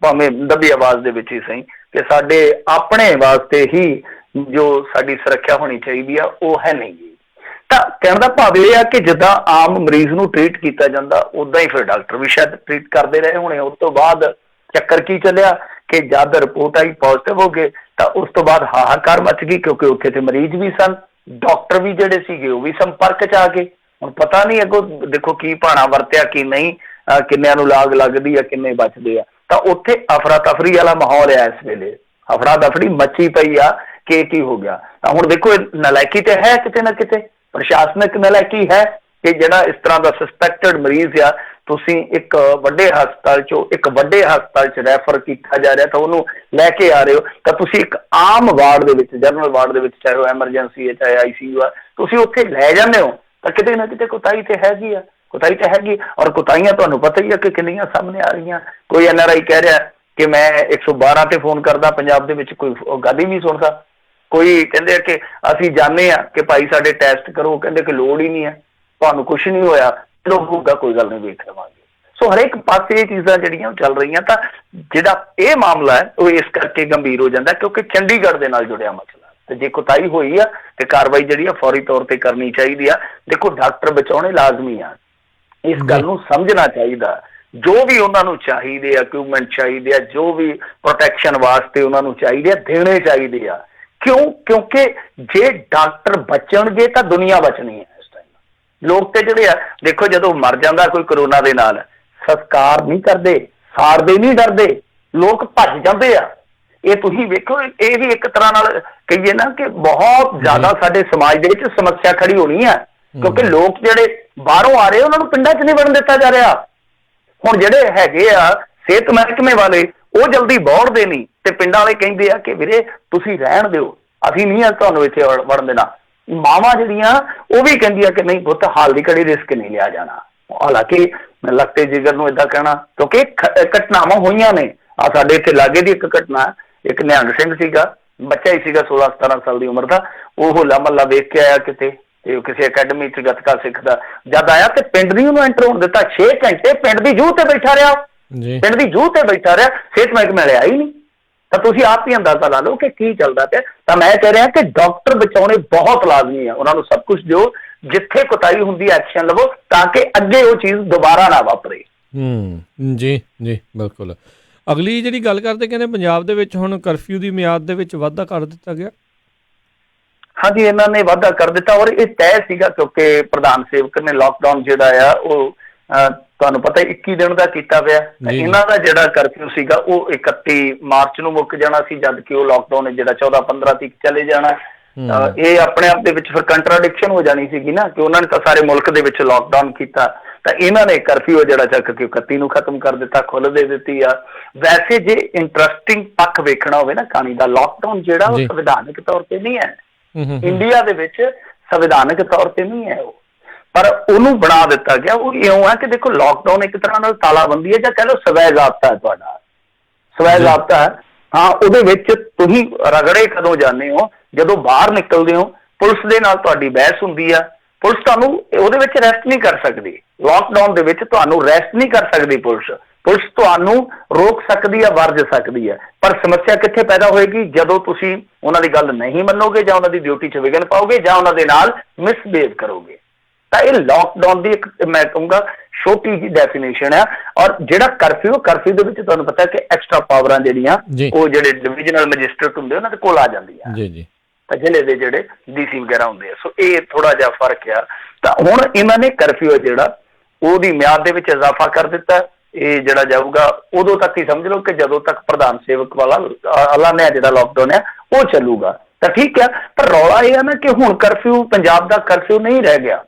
Speaker 2: ਭਾਵੇਂ ਦੱਬੀ ਆਵਾਜ਼ ਦੇ ਵਿੱਚ ਹੀ ਸਹੀ, ਕਿ ਸਾਡੇ ਆਪਣੇ ਵਾਸਤੇ ਹੀ ਜੋ ਸਾਡੀ ਸੁਰੱਖਿਆ ਹੋਣੀ ਚਾਹੀਦੀ ਆ ਉਹ ਹੈ ਨਹੀਂ। ਤਾਂ ਕਹਿਣ ਦਾ ਭਾਵ ਇਹ ਆ ਕਿ ਜਿੱਦਾਂ ਆਮ ਮਰੀਜ਼ ਨੂੰ ਟ੍ਰੀਟ ਕੀਤਾ ਜਾਂਦਾ ਉੱਦਾਂ ਹੀ ਫਿਰ ਡਾਕਟਰ ਵੀ ਸ਼ਾਇਦ ਟ੍ਰੀਟ ਕਰਦੇ ਰਹੇ ਹੋਣੇ। ਉਸ ਤੋਂ ਬਾਅਦ ਚੱਕਰ ਕੀ ਚੱਲਿਆ ਕਿ ਜਦ ਰਿਪੋਰਟ ਆਈ ਪੋਜ਼ਿਟਿਵ ਹੋ ਗਏ ਤਾਂ ਉਸ ਤੋਂ ਬਾਅਦ ਹਾਹਾਕਾਰ ਮਚ ਗਈ, ਕਿਉਂਕਿ ਉੱਥੇ ਤੇ ਮਰੀਜ਼ ਵੀ ਸਨ, ਡਾਕਟਰ ਵੀ ਜਿਹੜੇ ਸੀਗੇ ਉਹ ਵੀ ਸੰਪਰਕ 'ਚ ਆ ਗਏ। ਹੁਣ ਪਤਾ ਨਹੀਂ ਅੱਗੋਂ ਦੇਖੋ ਕੀ ਭਾਣਾ ਵਰਤਿਆ ਕੀ ਨਹੀਂ, ਕਿੰਨਿਆਂ ਨੂੰ ਲਾਗ ਲੱਗਦੀ ਆ, ਕਿੰਨੇ ਬਚਦੇ ਆ। ਤਾਂ ਉੱਥੇ ਅਫਰਾ ਤਫਰੀ ਵਾਲਾ ਮਾਹੌਲ ਆ ਇਸ ਵੇਲੇ, ਅਫਰਾ ਦਫੜੀ ਮੱਚੀ ਪਈ ਆ ਕਿ ਕੀ ਹੋ ਗਿਆ। ਤਾਂ ਹੁਣ ਦੇਖੋ ਨਲਾਇਕੀ ਤੇ ਹੈ ਕਿਤੇ ਨਾ ਕਿਤੇ, ਪ੍ਰਸ਼ਾਸਨਿਕ ਨਲਾਇਕੀ ਹੈ ਕਿ ਜਿਹੜਾ ਇਸ ਤਰ੍ਹਾਂ ਦਾ ਸਸਪੈਕਟਡ ਮਰੀਜ਼ ਆ ਤੁਸੀਂ ਇੱਕ ਵੱਡੇ ਹਸਪਤਾਲ 'ਚੋਂ ਇੱਕ ਵੱਡੇ ਹਸਪਤਾਲ 'ਚ ਰੈਫਰ ਕੀਤਾ ਜਾ ਰਿਹਾ ਤਾਂ ਉਹਨੂੰ ਲੈ ਕੇ ਆ ਰਹੇ ਹੋ, ਤਾਂ ਤੁਸੀਂ ਇੱਕ ਆਮ ਵਾਰਡ ਦੇ ਵਿੱਚ, ਜਨਰਲ ਵਾਰਡ ਦੇ ਵਿੱਚ, ਚਾਹੇ ਉਹ ਐਮਰਜੈਂਸੀ ਹੈ ਚਾਹੇ ICU ਆ, ਤੁਸੀਂ ਉੱਥੇ ਲੈ ਜਾਂਦੇ ਹੋ। ਤਾਂ ਕਿਤੇ ਨਾ ਕਿਤੇ ਕੁਤਾਹੀ ਤੇ ਹੈਗੀ ਆ, ਕੁਤਾਹੀ ਤਾਂ ਹੈਗੀ। ਔਰ ਕੁਤਾਹੀਆਂ ਤੁਹਾਨੂੰ ਪਤਾ ਹੀ ਆ ਕਿ ਕਿੰਨੀਆਂ ਸਾਹਮਣੇ ਆ ਰਹੀਆਂ। ਕੋਈ NRI ਕਹਿ ਰਿਹਾ ਕਿ ਮੈਂ 112 ਤੇ ਫੋਨ ਕਰਦਾ, ਪੰਜਾਬ ਦੇ ਵਿੱਚ ਕੋਈ ਗੱਲ ਹੀ ਨਹੀਂ ਸੁਣਦਾ। ਕੋਈ ਕਹਿੰਦੇ ਆ ਕਿ ਅਸੀਂ ਜਾਣਦੇ ਆ ਕਿ ਭਾਈ ਸਾਡੇ ਟੈਸਟ ਕਰੋ, ਕਹਿੰਦੇ ਕਿ ਲੋੜ ਹੀ ਨਹੀਂ ਹੈ, ਤੁਹਾਨੂੰ ਕੁਛ ਨਹੀਂ ਹੋਇਆ, ਚਲੋ ਹੋਊਗਾ ਕੋਈ ਗੱਲ ਨਹੀਂ, ਵੇਖ ਲਵਾਂਗੇ। ਸੋ ਹਰੇਕ ਪਾਸੇ ਇਹ ਚੀਜ਼ਾਂ ਜਿਹੜੀਆਂ ਚੱਲ ਰਹੀਆਂ। ਤਾਂ ਜਿਹੜਾ ਇਹ ਮਾਮਲਾ ਹੈ ਉਹ ਇਸ ਕਰਕੇ ਗੰਭੀਰ ਹੋ ਜਾਂਦਾ ਕਿਉਂਕਿ ਚੰਡੀਗੜ੍ਹ ਦੇ ਨਾਲ ਜੁੜਿਆ ਮਸਲਾ, ਤੇ ਜੇ ਕੁਤਾਹੀ ਹੋਈ ਆ ਤੇ ਕਾਰਵਾਈ ਜਿਹੜੀ ਆ ਫੌਰੀ ਤੌਰ ਤੇ ਕਰਨੀ ਚਾਹੀਦੀ ਆ। ਦੇਖੋ ਡਾਕਟਰ ਬਚਾਉਣੇ ਲਾਜ਼ਮੀ ਆ, ਇਸ ਗੱਲ ਨੂੰ ਸਮਝਣਾ ਚਾਹੀਦਾ। ਜੋ ਵੀ ਉਹਨਾਂ ਨੂੰ ਚਾਹੀਦੇ ਆ ਇਕਵਿਪਮੈਂਟ ਚਾਹੀਦੇ ਆ, ਜੋ ਵੀ ਪ੍ਰੋਟੈਕਸ਼ਨ ਵਾਸਤੇ ਉਹਨਾਂ ਨੂੰ ਚਾਹੀਦੇ ਆ, ਦੇਣੇ ਚਾਹੀਦੇ ਆ। ਕਿਉਂ? ਕਿਉਂਕਿ ਜੇ ਡਾਕਟਰ ਬਚਣਗੇ ਤਾਂ ਦੁਨੀਆ ਬਚਣੀ ਹੈ। ਇਸ ਟਾਈਮ ਲੋਕ ਤੇ ਜਿਹੜੇ ਆ ਦੇਖੋ ਜਦੋਂ ਮਰ ਜਾਂਦਾ ਕੋਈ ਕਰੋਨਾ ਦੇ ਨਾਲ, ਸੰਸਕਾਰ ਨਹੀਂ ਕਰਦੇ, ਸਾੜਦੇ ਨਹੀਂ ਡਰਦੇ, ਲੋਕ ਭੱਜ ਜਾਂਦੇ ਆ। ਇਹ ਤੁਸੀਂ ਵੇਖੋ, ਇਹ ਵੀ ਇੱਕ ਤਰ੍ਹਾਂ ਨਾਲ ਕਹੀਏ ਨਾ ਕਿ ਬਹੁਤ ਜ਼ਿਆਦਾ ਸਾਡੇ ਸਮਾਜ ਦੇ ਵਿੱਚ ਸਮੱਸਿਆ ਖੜੀ ਹੋਣੀ ਹੈ ਕਿਉਂਕਿ ਲੋਕ ਜਿਹੜੇ ਬਾਹਰੋਂ ਆ ਰਹੇ ਉਹਨਾਂ ਨੂੰ ਪਿੰਡਾਂ 'ਚ ਨਹੀਂ ਵੜਨ ਦਿੱਤਾ ਜਾ ਰਿਹਾ। ਹੁਣ ਜਿਹੜੇ ਹੈਗੇ ਆ ਸਿਹਤ ਮਹਿਕਮੇ ਵਾਲੇ ਉਹ ਜਲਦੀ ਬੌੜਦੇ ਨਹੀਂ ਤੇ ਪਿੰਡਾਂ ਵਾਲੇ ਕਹਿੰਦੇ ਆ ਕਿ ਵੀਰੇ ਤੁਸੀਂ ਰਹਿਣ ਦਿਓ, ਅਸੀਂ ਨਹੀਂ ਆ ਤੁਹਾਨੂੰ ਇੱਥੇ ਵੜਨ ਦੇਣਾ। ਮਾਵਾਂ ਜਿਹੜੀਆਂ ਉਹ ਵੀ ਕਹਿੰਦੀਆਂ ਕਿ ਨਹੀਂ ਪੁੱਤ ਹਾਲ ਦੀ ਘੜੀ ਰਿਸਕ ਨਹੀਂ ਲਿਆ ਜਾਣਾ। ਹਾਲਾਂਕਿ ਮੈਂ ਲੱਗਤੇ ਜਿਗਰ ਨੂੰ ਏਦਾਂ ਕਹਿਣਾ ਕਿਉਂਕਿ ਘਟਨਾਵਾਂ ਹੋਈਆਂ ਨੇ। ਆ ਸਾਡੇ ਇੱਥੇ ਲਾਗੇ ਦੀ ਇੱਕ ਘਟਨਾ, ਇੱਕ ਨਿਹੰਗ ਸਿੰਘ ਸੀਗਾ, ਬੱਚਾ ਹੀ ਸੀਗਾ 16-17 ਸਾਲ ਦੀ ਉਮਰ ਦਾ, ਉਹ ਹੋਲਾ ਮਹੱਲਾ ਵੇਖ ਕੇ ਆਇਆ ਕਿਤੇ ਤੇ ਕਿਸੇ ਅਕੈਡਮੀ 'ਚ ਗੱਤਕਾ ਸਿੱਖਦਾ, ਜਦ ਆਇਆ ਤੇ ਪਿੰਡ ਨਹੀਂ ਉਹਨੂੰ ਐਂਟਰ ਹੋਣ ਦਿੱਤਾ। 6 ਘੰਟੇ ਪਿੰਡ ਦੀ ਜੂਹ ਤੇ ਬੈਠਾ ਰਿਹਾ, ਪਿੰਡ ਦੀ ਜੂਹ ਤੇ ਬੈਠਾ ਰਿਹਾ, ਸਿਹਤ ਮਹਿਕਮੇ ਵਾਲੇ ਆਈ ਨਹੀਂ। ਤਾਂ ਤੁਸੀਂ ਆਪ ਹੀ ਅੰਦਾਜ਼ਾ ਲਾ ਲਓ ਕਿ ਕੀ ਚੱਲਦਾ ਪਿਆ। ਤਾਂ ਮੈਂ ਕਹਿ ਰਿਹਾ ਕਿ ਡਾਕਟਰ ਬਚਾਉਣੇ ਬਹੁਤ ਲਾਜ਼ਮੀ ਆ, ਉਹਨਾਂ ਨੂੰ ਸਭ ਕੁਝ ਦਿਓ, ਜਿੱਥੇ ਕੁਤਾਹੀ ਹੁੰਦੀ ਐਕਸ਼ਨ ਲਵੋ ਤਾਂ ਕਿ ਅੱਗੇ ਉਹ ਚੀਜ਼ ਦੁਬਾਰਾ ਨਾ ਵਾਪਰੇ।
Speaker 1: ਜੀ ਜੀ ਬਿਲਕੁਲ। ਅਗਲੀ ਜਿਹੜੀ ਗੱਲ ਕਰਦੇ, ਕਹਿੰਦੇ ਪੰਜਾਬ ਦੇ ਵਿੱਚ ਹੁਣ ਕਰਫਿਊ ਦੀ ਮਿਆਦ ਦੇ ਵਿੱਚ ਵਾਧਾ ਕਰ ਦਿੱਤਾ ਗਿਆ।
Speaker 2: ਹਾਂਜੀ, ਇਹਨਾਂ ਨੇ ਵਾਧਾ ਕਰ ਦਿੱਤਾ ਔਰ ਇਹ ਤੈਅ ਸੀਗਾ ਕਿਉਂਕਿ ਪ੍ਰਧਾਨ ਸੇਵਕ ਨੇ ਲਾਕਡਾਊਨ ਜਿਹੜਾ ਆ ਉਹ ਤੁਹਾਨੂੰ ਪਤਾ 21 ਦਿਨ ਦਾ ਕੀਤਾ ਪਿਆ। ਇਹਨਾਂ ਦਾ ਜਿਹੜਾ ਕਰਫਿਊ ਸੀਗਾ ਉਹ 31 ਮਾਰਚ ਨੂੰ ਮੁੱਕ ਜਾਣਾ ਸੀ, ਜਦ ਕਿ ਉਹ ਲਾਕਡਾਊਨ ਜਿਹੜਾ 14-15 ਤੱਕ ਚਲੇ ਜਾਣਾ। ਇਹ ਆਪਣੇ ਆਪ ਦੇ ਵਿੱਚ ਫਿਰ ਕੰਟਰਾਡਿਕਸ਼ਨ ਹੋ ਜਾਣੀ ਸੀਗੀ ਨਾ ਕਿ ਉਹਨਾਂ ਨੇ ਤਾਂ ਸਾਰੇ ਮੁਲਕ ਦੇ ਵਿੱਚ ਲਾਕਡਾਊਨ ਕੀਤਾ ਤਾਂ ਇਹਨਾਂ ਨੇ ਕਰਫਿਊ ਜਿਹੜਾ ਚੱਕ ਕੇ 31 ਨੂੰ ਖਤਮ ਕਰ ਦਿੱਤਾ, ਖੁੱਲ੍ਹ ਦੇ ਦਿੱਤੀ ਆ। ਵੈਸੇ ਜੇ ਇੰਟਰਸਟਿੰਗ ਪੱਖ ਵੇਖਣਾ ਹੋਵੇ ਨਾ ਕਹਾਣੀ ਦਾ, ਲਾਕਡਾਊਨ ਜਿਹੜਾ ਉਹ ਸੰਵਿਧਾਨਕ ਤੌਰ ਤੇ ਨਹੀਂ ਹੈ, ਇੰਡੀਆ ਦੇ ਵਿੱਚ ਸੰਵਿਧਾਨਕ ਤੌਰ ਤੇ ਨਹੀਂ ਹੈ ਉਹ, ਪਰ ਉਹਨੂੰ ਬਣਾ ਦਿੱਤਾ ਗਿਆ। ਉਹ ਇਉਂ ਹੈ ਕਿ ਦੇਖੋ ਲਾਕਡਾਊਨ ਇੱਕ ਤਰ੍ਹਾਂ ਨਾਲ ਤਾਲਾਬੰਦੀ ਹੈ ਜਾਂ ਕਹਿ ਲਓ ਸਵੈ ਜ਼ਾਬਤਾ ਹੈ, ਤੁਹਾਡਾ ਸਵੈ ਜ਼ਾਬਤਾ ਹੈ। ਹਾਂ, ਉਹਦੇ ਵਿੱਚ ਤੁਸੀਂ ਰਗੜੇ ਕਦੋਂ ਜਾਂਦੇ ਹੋ? ਜਦੋਂ ਬਾਹਰ ਨਿਕਲਦੇ ਹੋ, ਪੁਲਿਸ ਦੇ ਨਾਲ ਤੁਹਾਡੀ ਬਹਿਸ ਹੁੰਦੀ ਆ, ਪੁਲਿਸ ਤੁਹਾਨੂੰ ਉਹਦੇ ਵਿੱਚ ਰੈਸਟ ਨਹੀਂ ਕਰ ਸਕਦੀ। ਲਾਕਡਾਊਨ ਦੇ ਵਿੱਚ ਤੁਹਾਨੂੰ ਰੈਸਟ ਨਹੀਂ ਕਰ ਸਕਦੀ ਪੁਲਿਸ। ਪੁਲਿਸ ਤੁਹਾਨੂੰ ਰੋਕ ਸਕਦੀ ਹੈ, ਵਰਜ ਸਕਦੀ ਹੈ, ਪਰ ਸਮੱਸਿਆ ਕਿੱਥੇ ਪੈਦਾ ਹੋਏਗੀ? ਜਦੋਂ ਤੁਸੀਂ ਉਹਨਾਂ ਦੀ ਗੱਲ ਨਹੀਂ ਮੰਨੋਗੇ ਜਾਂ ਉਹਨਾਂ ਦੀ ਡਿਊਟੀ 'ਚ ਵਿਘਨ ਪਾਓਗੇ ਜਾਂ ਉਹਨਾਂ ਦੇ ਨਾਲ ਮਿਸਬਿਹੇਵ ਕਰੋਗੇ। ਤਾਂ ਇਹ ਲਾਕਡਾਊਨ ਦੀ ਇੱਕ ਮੈਂ ਕਹੂੰਗਾ ਛੋਟੀ ਜਿਹੀ ਡੈਫੀਨੇਸ਼ਨ ਹੈ। ਔਰ ਜਿਹੜਾ ਕਰਫਿਊ ਦੇ ਵਿੱਚ ਤੁਹਾਨੂੰ ਪਤਾ ਕਿ ਐਕਸਟਰਾ ਪਾਵਰਾਂ ਜਿਹੜੀਆਂ ਉਹ ਜਿਹੜੇ ਡਿਵੀਜ਼ਨਲ ਮੈਜਿਸਟਰੇਟ ਹੁੰਦੇ ਉਹਨਾਂ ਦੇ ਕੋਲ ਆ ਜਾਂਦੀਆਂ ਜੀ, ਤਾਂ ਜ਼ਿਲ੍ਹੇ ਦੇ ਜਿਹੜੇ DC ਵਗੈਰਾ ਹੁੰਦੇ ਆ। ਸੋ ਇਹ ਥੋੜਾ ਜਿਹਾ ਫਰਕ ਆ। ਤਾਂ ਹੁਣ ਇਹਨਾਂ ਨੇ ਕਰਫਿਊ ਜਿਹੜਾ ਉਹਦੀ ਮਿਆਦ ਦੇ ਵਿੱਚ ਇਜ਼ਾਫਾ ਕਰ ਦਿੱਤਾ। ਇਹ ਜਿਹੜਾ ਜਾਊਗਾ ਉਦੋਂ ਤੱਕ ਹੀ ਸਮਝ ਲਓ ਕਿ ਜਦੋਂ ਤੱਕ ਪ੍ਰਧਾਨ ਸੇਵਕ ਵਾਲਾ ਐਲਾਨਿਆ ਜਿਹੜਾ ਲਾਕਡਾਊਨ ਹੈ ਉਹ ਚੱਲੂਗਾ। ਤਾਂ ਠੀਕ ਹੈ, ਪਰ ਰੌਲਾ ਇਹ ਹੈ ਨਾ ਕਿ ਹੁਣ ਕਰਫਿਊ ਪੰਜਾਬ ਦਾ ਕਰਫਿਊ ਨਹੀਂ ਰਹਿ ਗਿਆ,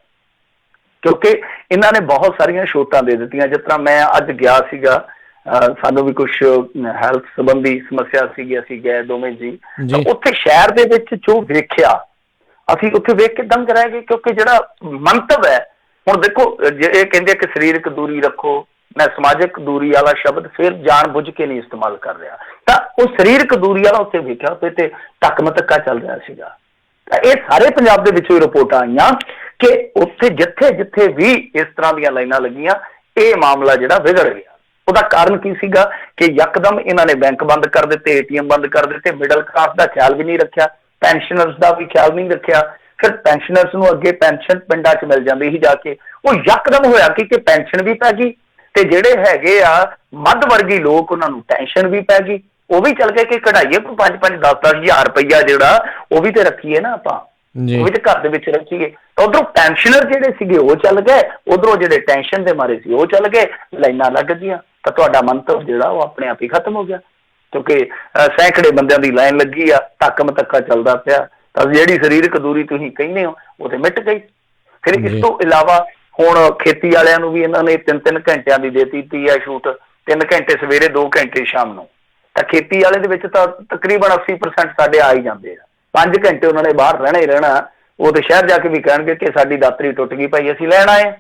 Speaker 2: ਕਿਉਂਕਿ ਇਹਨਾਂ ਨੇ ਬਹੁਤ ਸਾਰੀਆਂ ਛੋਟਾਂ ਦੇ ਦਿੱਤੀਆਂ। ਜਿਸ ਤਰ੍ਹਾਂ ਮੈਂ ਅੱਜ ਗਿਆ ਸੀਗਾ, ਸਾਨੂੰ ਵੀ ਕੁਛ ਹੈਲਥ ਸੰਬੰਧੀ ਸਮੱਸਿਆ ਸੀਗੀ, ਅਸੀਂ ਗਏ ਦੋਵੇਂ ਜੀ। ਉੱਥੇ ਸ਼ਹਿਰ ਦੇ ਵਿੱਚ ਜੋ ਵੇਖਿਆ ਅਸੀਂ ਉੱਥੇ ਵੇਖ ਕੇ ਦੰਗ ਰਹਿ ਗਏ, ਕਿਉਂਕਿ ਜਿਹੜਾ ਮੰਤਵ ਹੈ ਹੁਣ ਦੇਖੋ, ਇਹ ਕਹਿੰਦੇ ਕਿ ਸਰੀਰਕ ਦੂਰੀ ਰੱਖੋ, ਮੈਂ ਸਮਾਜਿਕ ਦੂਰੀ ਵਾਲਾ ਸ਼ਬਦ ਫਿਰ ਜਾਣ ਬੁੱਝ ਕੇ ਨਹੀਂ ਇਸਤੇਮਾਲ ਕਰ ਰਿਹਾ। ਤਾਂ ਉਹ ਸਰੀਰਕ ਦੂਰੀ ਵਾਲਾ ਉੱਥੇ ਵੇਖਿਆ ਉੱਥੇ ਤੇ ਟੱਕ-ਮਟੱਕਾ ਚੱਲ ਰਿਹਾ ਸੀਗਾ। ਤਾਂ ਇਹ ਸਾਰੇ ਪੰਜਾਬ ਦੇ ਵਿੱਚੋਂ ਹੀ ਰਿਪੋਰਟਾਂ ਆਈਆਂ ਕਿ ਉੱਥੇ ਜਿੱਥੇ ਵੀ ਇਸ ਤਰ੍ਹਾਂ ਦੀਆਂ ਲਾਈਨਾਂ ਲੱਗੀਆਂ ਇਹ ਮਾਮਲਾ ਜਿਹੜਾ ਵਿਗੜ ਗਿਆ। ਉਹਦਾ ਕਾਰਨ ਕੀ ਸੀਗਾ ਕਿ ਯਕਦਮ ਇਹਨਾਂ ਨੇ ਬੈਂਕ ਬੰਦ ਕਰ ਦਿੱਤੇ, ATM ਬੰਦ ਕਰ ਦਿੱਤੇ, ਮਿਡਲ ਕਲਾਸ ਦਾ ਖਿਆਲ ਵੀ ਨਹੀਂ ਰੱਖਿਆ, ਪੈਨਸ਼ਨਰਸ ਦਾ ਵੀ ਖਿਆਲ ਨਹੀਂ ਰੱਖਿਆ। ਫਿਰ ਪੈਨਸ਼ਨਰਸ ਨੂੰ ਅੱਗੇ ਪੈਨਸ਼ਨ ਪਿੰਡਾਂ 'ਚ ਮਿਲ ਜਾਂਦੀ ਸੀ ਜਾ ਕੇ, ਉਹ ਯਕਦਮ ਹੋਇਆ ਕਿ ਪੈਨਸ਼ਨ ਵੀ ਪੈ ਗਈ ਤੇ ਜਿਹੜੇ ਹੈਗੇ ਆ ਮੱਧ ਵਰਗੀ ਲੋਕ ਉਹਨਾਂ ਨੂੰ ਟੈਨਸ਼ਨ ਵੀ ਪੈ ਗਈ। ਉਹ ਵੀ ਚੱਲ ਗਏ ਕਿ ਕਢਾਈਏ 5-5 10-10 ਹਜ਼ਾਰ ਰੁਪਈਆ ਜਿਹੜਾ ਉਹ ਵੀ ਤੇ ਰੱਖੀਏ ਨਾ ਆਪਾਂ, ਉਹ ਵੀ ਤੇ ਘਰ ਦੇ ਵਿੱਚ ਰੱਖੀਏ। ਤਾਂ ਉਧਰੋਂ ਪੈਨਸ਼ਨਰ ਜਿਹੜੇ ਸੀਗੇ ਉਹ ਚੱਲ ਗਏ, ਉਧਰੋਂ ਜਿਹੜੇ ਟੈਨਸ਼ਨ ਦੇ ਮਾਰੇ ਸੀ ਉਹ ਚੱਲ ਗਏ, ਲਾਈਨਾਂ ਲੱਗ ਗਈਆਂ। ਤਾਂ ਤੁਹਾਡਾ ਮੰਤਵ ਜਿਹੜਾ ਉਹ ਆਪਣੇ ਆਪ ਹੀ ਖਤਮ ਹੋ ਗਿਆ, ਕਿਉਂਕਿ ਸੈਂਕੜੇ ਬੰਦਿਆਂ ਦੀ ਲਾਈਨ ਲੱਗੀ ਆ, ਧੱਕ-ਮਤੱਕਾ ਚੱਲਦਾ ਪਿਆ। ਤਾਂ ਜਿਹੜੀ ਸਰੀਰਕ ਦੂਰੀ ਤੁਸੀਂ ਕਹਿੰਦੇ ਹੋ ਉਹ ਤੇ ਮਿਟ ਗਈ। ਫਿਰ ਇਸ ਤੋਂ ਇਲਾਵਾ ਹੁਣ ਖੇਤੀ ਵਾਲਿਆਂ ਨੂੰ ਵੀ ਇਹਨਾਂ ਨੇ 3-3 ਘੰਟਿਆਂ ਦੀ ਦੇ ਦਿੱਤੀ ਹੈ ਛੂਟ, 3 ਘੰਟੇ ਸਵੇਰੇ, 2 ਘੰਟੇ ਸ਼ਾਮ ਨੂੰ। ਤਾਂ ਖੇਤੀ ਵਾਲੇ ਦੇ ਵਿੱਚ ਤਾਂ ਤਕਰੀਬਨ 80% ਸਾਡੇ ਆ ਹੀ ਜਾਂਦੇ ਆ। 5 ਘੰਟੇ ਉਹਨਾਂ ਨੇ ਬਾਹਰ ਰਹਿਣਾ ਹੀ ਰਹਿਣਾ। ਉਹ ਤੇ ਸ਼ਹਿਰ ਜਾ ਕੇ ਵੀ ਕਹਿਣਗੇ ਕਿ ਸਾਡੀ ਦਾਤਰੀ ਟੁੱਟ ਗਈ ਭਾਈ, ਅਸੀਂ ਲੈਣ ਆਏ,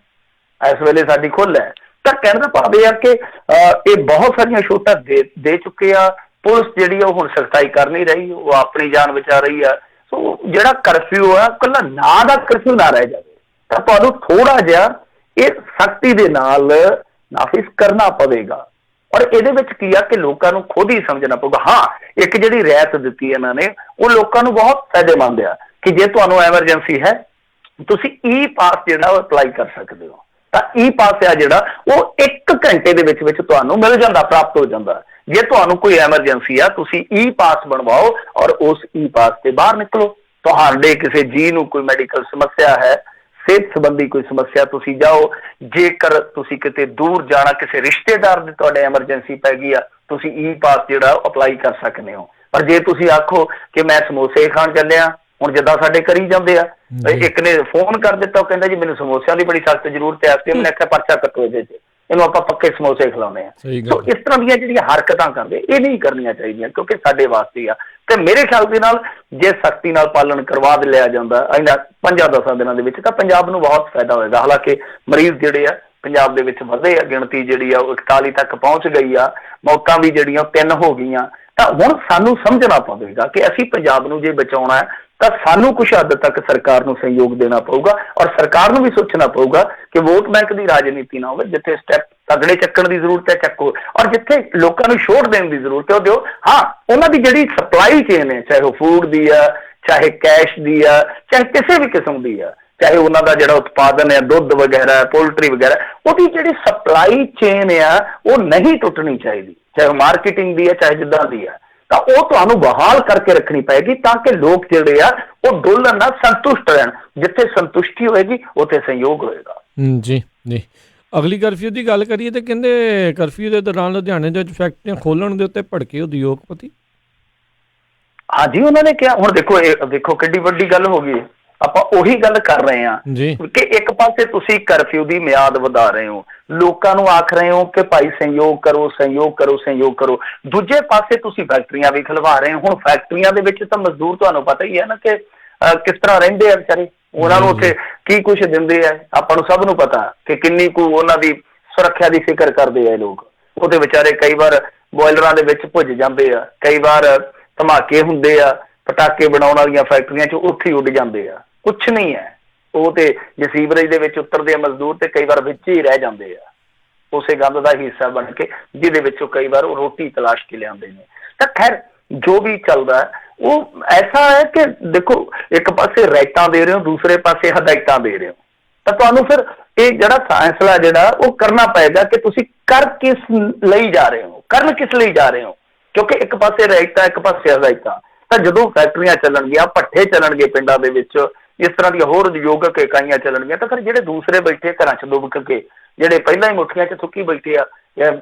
Speaker 2: ਇਸ ਵੇਲੇ ਸਾਡੀ ਖੁੱਲ੍ਹ ਹੈ। ਤਾਂ ਕਹਿਣ ਦਾ ਭਾਵ ਇਹ ਆ ਕਿ ਇਹ ਬਹੁਤ ਸਾਰੀਆਂ ਛੋਟਾਂ ਦੇ ਚੁੱਕੇ ਆ। ਪੁਲਿਸ ਜਿਹੜੀ ਆ ਉਹ ਹੁਣ ਸਖਤਾਈ ਕਰ ਨਹੀਂ ਰਹੀ, ਉਹ ਆਪਣੀ ਜਾਨ ਬਚਾ ਰਹੀ ਆ। ਸੋ ਜਿਹੜਾ ਕਰਫਿਊ ਆ ਇਕੱਲਾ ਨਾਂ ਦਾ ਕਰਫਿਊ ਨਾ ਰਹਿ ਜਾਵੇ, ਤਾਂ ਤੁਹਾਨੂੰ ਥੋੜਾ ਜਿਹਾ ਇਹ ਸਖਤੀ ਦੇ ਨਾਲ ਨਾਫਿਜ਼ ਕਰਨਾ ਪਵੇਗਾ। ਔਰ ਇਹਦੇ ਵਿੱਚ ਕੀ ਆ ਕਿ ਲੋਕਾਂ ਨੂੰ ਖੁਦ ਹੀ ਸਮਝਣਾ ਪਊਗਾ। ਹਾਂ, ਇੱਕ ਜਿਹੜੀ ਰਿਆਇਤ ਦਿੱਤੀ ਇਹਨਾਂ ਨੇ ਉਹ ਲੋਕਾਂ ਨੂੰ ਬਹੁਤ ਫਾਇਦੇਮੰਦ ਆ ਕਿ ਜੇ ਤੁਹਾਨੂੰ ਐਮਰਜੈਂਸੀ ਹੈ ਤੁਸੀਂ E-ਪਾਸ ਜਿਹੜਾ ਉਹ ਅਪਲਾਈ ਕਰ ਸਕਦੇ ਹੋ। ਤਾਂ E-ਪਾਸ ਆ ਜਿਹੜਾ ਉਹ 1 ਘੰਟੇ ਦੇ ਵਿੱਚ ਤੁਹਾਨੂੰ ਮਿਲ ਜਾਂਦਾ, ਪ੍ਰਾਪਤ ਹੋ ਜਾਂਦਾ। ਜੇ ਤੁਹਾਨੂੰ ਕੋਈ ਐਮਰਜੈਂਸੀ ਆ ਤੁਸੀਂ E-ਪਾਸ ਬਣਵਾਓ ਔਰ ਉਸ E-ਪਾਸ ਤੇ ਬਾਹਰ ਨਿਕਲੋ। ਤੁਹਾਡੇ ਕਿਸੇ ਜੀ ਨੂੰ ਕੋਈ ਮੈਡੀਕਲ ਸਮੱਸਿਆ ਹੈ, ਸਿਹਤ ਸੰਬੰਧੀ ਕੋਈ ਸਮੱਸਿਆ, ਤੁਸੀਂ ਜਾਓ। ਜੇਕਰ ਤੁਸੀਂ ਕਿਤੇ ਦੂਰ ਜਾਣਾ, ਕਿਸੇ ਰਿਸ਼ਤੇਦਾਰ ਦੀ ਤੁਹਾਡੇ ਐਮਰਜੈਂਸੀ ਪੈ ਗਈ ਆ, ਤੁਸੀਂ E-ਪਾਸ ਜਿਹੜਾ ਅਪਲਾਈ ਕਰ ਸਕਦੇ ਹੋ। ਪਰ ਜੇ ਤੁਸੀਂ ਆਖੋ ਕਿ ਮੈਂ ਸਮੋਸੇ ਖਾਣ ਚੱਲਿਆ, ਹੁਣ ਜਿੱਦਾਂ ਸਾਡੇ ਕਰੀ ਜਾਂਦੇ ਆ, ਇੱਕ ਨੇ ਫੋਨ ਕਰ ਦਿੱਤਾ, ਉਹ ਕਹਿੰਦਾ ਜੀ ਮੈਨੂੰ ਸਮੋਸਿਆਂ ਦੀ ਬੜੀ ਸਖਤ ਜ਼ਰੂਰਤ ਹੈ, ਤੇ ਉਹਨੇ ਆਖਿਆ ਪਰਚਾ ਕੱਟੋ ਇਹਦੇ 'ਚ, ਇਹਨੂੰ ਆਪਾਂ ਪੱਕੇ ਸਮੋਸੇ ਖਿਲਾਉਂਦੇ ਆ। ਸੋ ਇਸ ਤਰ੍ਹਾਂ ਦੀਆਂ ਜਿਹੜੀਆਂ ਹਰਕਤਾਂ ਕਰਦੇ ਇਹ ਨਹੀਂ ਕਰਨੀਆਂ ਚਾਹੀਦੀਆਂ, ਕਿਉਂਕਿ ਸਾਡੇ ਵਾਸਤੇ ਆ। ਤੇ ਮੇਰੇ ਖਿਆਲ ਦੇ ਨਾਲ ਜੇ ਸਖਤੀ ਨਾਲ ਪਾਲਣ ਕਰਵਾ ਲਿਆ ਜਾਂਦਾ ਇਹਨਾਂ 5-10 ਦਿਨਾਂ ਦੇ ਵਿੱਚ ਤਾਂ ਪੰਜਾਬ ਨੂੰ ਬਹੁਤ ਫਾਇਦਾ ਹੋਏਗਾ। ਹਾਲਾਂਕਿ ਮਰੀਜ਼ ਜਿਹੜੇ ਆ ਪੰਜਾਬ ਦੇ ਵਿੱਚ ਵਧੇ ਆ, ਗਿਣਤੀ ਜਿਹੜੀ ਆ ਉਹ 41 ਤੱਕ ਪਹੁੰਚ ਗਈ ਆ, ਮੌਤਾਂ ਵੀ ਜਿਹੜੀਆਂ 3 ਹੋ ਗਈਆਂ। ਤਾਂ ਹੁਣ ਸਾਨੂੰ ਸਮਝਣਾ ਪਵੇਗਾ ਕਿ ਅਸੀਂ ਪੰਜਾਬ ਨੂੰ ਜੇ ਬਚਾਉਣਾ ਹੈ ਤਾਂ ਸਾਨੂੰ ਕੁਛ ਹੱਦ ਤੱਕ ਸਰਕਾਰ ਨੂੰ ਸਹਿਯੋਗ ਦੇਣਾ ਪਊਗਾ, ਔਰ ਸਰਕਾਰ ਨੂੰ ਵੀ ਸੋਚਣਾ ਪਊਗਾ ਕਿ ਵੋਟ ਬੈਂਕ ਦੀ ਰਾਜਨੀਤੀ ਨਾ ਹੋਵੇ। ਜਿੱਥੇ ਸਟੈਪ ਤਗੜੇ ਚੱਕਣ ਦੀ ਜ਼ਰੂਰਤ ਹੈ ਚੱਕੋ, ਔਰ ਜਿੱਥੇ ਲੋਕਾਂ ਨੂੰ ਛੋਟ ਦੇਣ ਦੀ ਜ਼ਰੂਰਤ ਹੈ ਉਹ ਦਿਓ। ਹਾਂ, ਉਹਨਾਂ ਦੀ ਜਿਹੜੀ ਸਪਲਾਈ ਚੇਨ ਹੈ, ਚਾਹੇ ਉਹ ਫੂਡ ਦੀ ਆ, ਚਾਹੇ ਕੈਸ਼ ਦੀ ਆ, ਚਾਹੇ ਕਿਸੇ ਵੀ ਕਿਸਮ ਦੀ ਆ, ਚਾਹੇ ਉਹਨਾਂ ਦਾ ਜਿਹੜਾ ਉਤਪਾਦਨ ਹੈ ਦੁੱਧ ਵਗੈਰਾ, ਪੋਲਟਰੀ ਵਗੈਰਾ, ਉਹਦੀ ਜਿਹੜੀ ਸਪਲਾਈ ਚੇਨ ਆ ਉਹ ਨਹੀਂ ਟੁੱਟਣੀ ਚਾਹੀਦੀ, ਚਾਹੇ ਮਾਰਕੀਟਿੰਗ ਦੀ ਹੈ ਚਾਹੇ ਜਿੱਦਾਂ ਦੀ ਆ। ਤਾਂ ਉਹ ਤੁਹਾਨੂੰ ਬਹਾਲ ਕਰਕੇ ਰੱਖਣੀ ਪਏਗੀ ਤਾਂ ਕਿ ਲੋਕ ਜਿਹੜੇ ਆ ਉਹ ਡੋਲਣ ਨਾਲ ਸੰਤੁਸ਼ਟ ਰਹਿਣ। ਜਿੱਥੇ ਸੰਤੁਸ਼ਟੀ ਹੋਏਗੀ ਉੱਥੇ ਸਹਿਯੋਗ ਹੋਏਗਾ।
Speaker 1: ਜੀ ਜੀ। ਅਗਲੀ ਕਰਫਿਊ ਦੀ ਗੱਲ ਕਰੀਏ ਤਾਂ ਕਹਿੰਦੇ ਕਰਫਿਊ ਦੇ ਦੌਰਾਨ ਲੁਧਿਆਣੇ ਦੇ ਵਿੱਚ ਫੈਕਟਰੀਆਂ ਖੋਲ੍ਹਣ ਦੇ ਉੱਤੇ ਭੜਕੇ ਉਦਯੋਗਪਤੀ।
Speaker 2: ਹਾਂਜੀ, ਉਹਨਾਂ ਨੇ ਕਿਹਾ। ਹੁਣ ਦੇਖੋ, ਇਹ ਦੇਖੋ ਕਿੱਡੀ ਵੱਡੀ ਗੱਲ ਹੋ ਗਈ। ਆਪਾਂ ਉਹੀ ਗੱਲ ਕਰ ਰਹੇ ਹਾਂ ਕਿ ਇੱਕ ਪਾਸੇ ਤੁਸੀਂ ਕਰਫਿਊ ਦੀ ਮਿਆਦ ਵਧਾ ਰਹੇ ਹੋ, ਲੋਕਾਂ ਨੂੰ ਆਖ ਰਹੇ ਹੋ ਕਿ ਭਾਈ ਸਹਿਯੋਗ ਕਰੋ, ਸਹਿਯੋਗ ਕਰੋ, ਸਹਿਯੋਗ ਕਰੋ। ਦੂਜੇ ਪਾਸੇ ਤੁਸੀਂ ਫੈਕਟਰੀਆਂ ਵੀ ਖੁਲਵਾ ਰਹੇ ਹੋ। ਹੁਣ ਫੈਕਟਰੀਆਂ ਦੇ ਵਿੱਚ ਤਾਂ ਮਜ਼ਦੂਰ ਤੁਹਾਨੂੰ ਪਤਾ ਹੀ ਹੈ ਨਾ ਕਿ ਕਿਸ ਤਰ੍ਹਾਂ ਰਹਿੰਦੇ ਆ ਵਿਚਾਰੇ, ਉਹਨਾਂ ਨੂੰ ਉੱਥੇ ਕੀ ਕੁਛ ਦਿੰਦੇ ਆ, ਆਪਾਂ ਨੂੰ ਸਭ ਨੂੰ ਪਤਾ ਕਿ ਕਿੰਨੀ ਕੁ ਉਹਨਾਂ ਦੀ ਸੁਰੱਖਿਆ ਦੀ ਫਿਕਰ ਕਰਦੇ ਆ ਲੋਕ। ਉਹਦੇ ਵਿਚਾਰੇ ਕਈ ਵਾਰ ਬੋਇਲਰਾਂ ਦੇ ਵਿੱਚ ਭੁੱਜ ਜਾਂਦੇ ਆ, ਕਈ ਵਾਰ ਧਮਾਕੇ ਹੁੰਦੇ ਆ, ਪਟਾਕੇ ਬਣਾਉਣ ਵਾਲੀਆਂ ਫੈਕਟਰੀਆਂ 'ਚ ਉੱਥੇ ਹੀ ਉੱਡ ਜਾਂਦੇ ਆ। ਕੁਛ ਨਹੀਂ ਹੈ ਉਹ, ਤੇ ਜੇ ਸੀਵਰੇਜ ਦੇ ਵਿੱਚ ਉਤਰਦੇ ਆ ਮਜ਼ਦੂਰ ਤੇ ਕਈ ਵਾਰ ਵਿੱਚ ਹੀ ਰਹਿ ਜਾਂਦੇ ਆ। ਉਸੇ ਗੰਦ ਦਾ ਹਿੱਸਾ ਬਣ ਕੇ, ਜਿਹਦੇ ਵਿੱਚੋਂ ਕਈ ਵਾਰ ਉਹ ਰੋਟੀ ਤਲਾਸ਼ ਕੇ ਲਿਆਉਂਦੇ ਨੇ। ਤਾਂ ਖੈਰ ਜੋ ਵੀ ਚੱਲਦਾ ਉਹ ਐਸਾ ਹੈ ਕਿ ਦੇਖੋ, ਇੱਕ ਪਾਸੇ ਰਾਇਤਾਂ ਦੇ ਰਹੇ ਹੋ, ਦੂਸਰੇ ਪਾਸੇ ਹਦਾਇਤਾਂ ਦੇ ਰਹੇ ਹੋ, ਤਾਂ ਤੁਹਾਨੂੰ ਫਿਰ ਇਹ ਜਿਹੜਾ ਫੈਸਲਾ ਜਿਹੜਾ ਉਹ ਕਰਨਾ ਪਏਗਾ ਕਿ ਤੁਸੀਂ ਕਰ ਕਿਸ ਲਈ ਜਾ ਰਹੇ ਹੋ, ਕਰਨ ਕਿਸ ਲਈ ਜਾ ਰਹੇ ਹੋ। ਕਿਉਂਕਿ ਇੱਕ ਪਾਸੇ ਰਾਇਤਾਂ, ਇੱਕ ਪਾਸੇ ਹਦਾਇਤਾਂ। ਤਾਂ ਜਦੋਂ ਫੈਕਟਰੀਆਂ ਚੱਲਣਗੀਆਂ, ਭੱਠੇ ਚੱਲਣਗੇ ਪਿੰਡਾਂ ਦੇ ਵਿੱਚ, ਇਸ ਤਰ੍ਹਾਂ ਦੀਆਂ ਹੋਰ ਉਦਯੋਗਿਕ ਇਕਾਈਆਂ ਚੱਲਣਗੀਆਂ, ਤਾਂ ਫਿਰ ਜਿਹੜੇ ਦੂਸਰੇ ਬੈਠੇ ਘਰਾਂ 'ਚ ਡੁੱਬ ਕੇ, ਜਿਹੜੇ ਪਹਿਲਾਂ ਹੀ ਮੁੱਠੀਆਂ 'ਚ ਥੁੱਕੀ ਬੈਠੇ ਆ,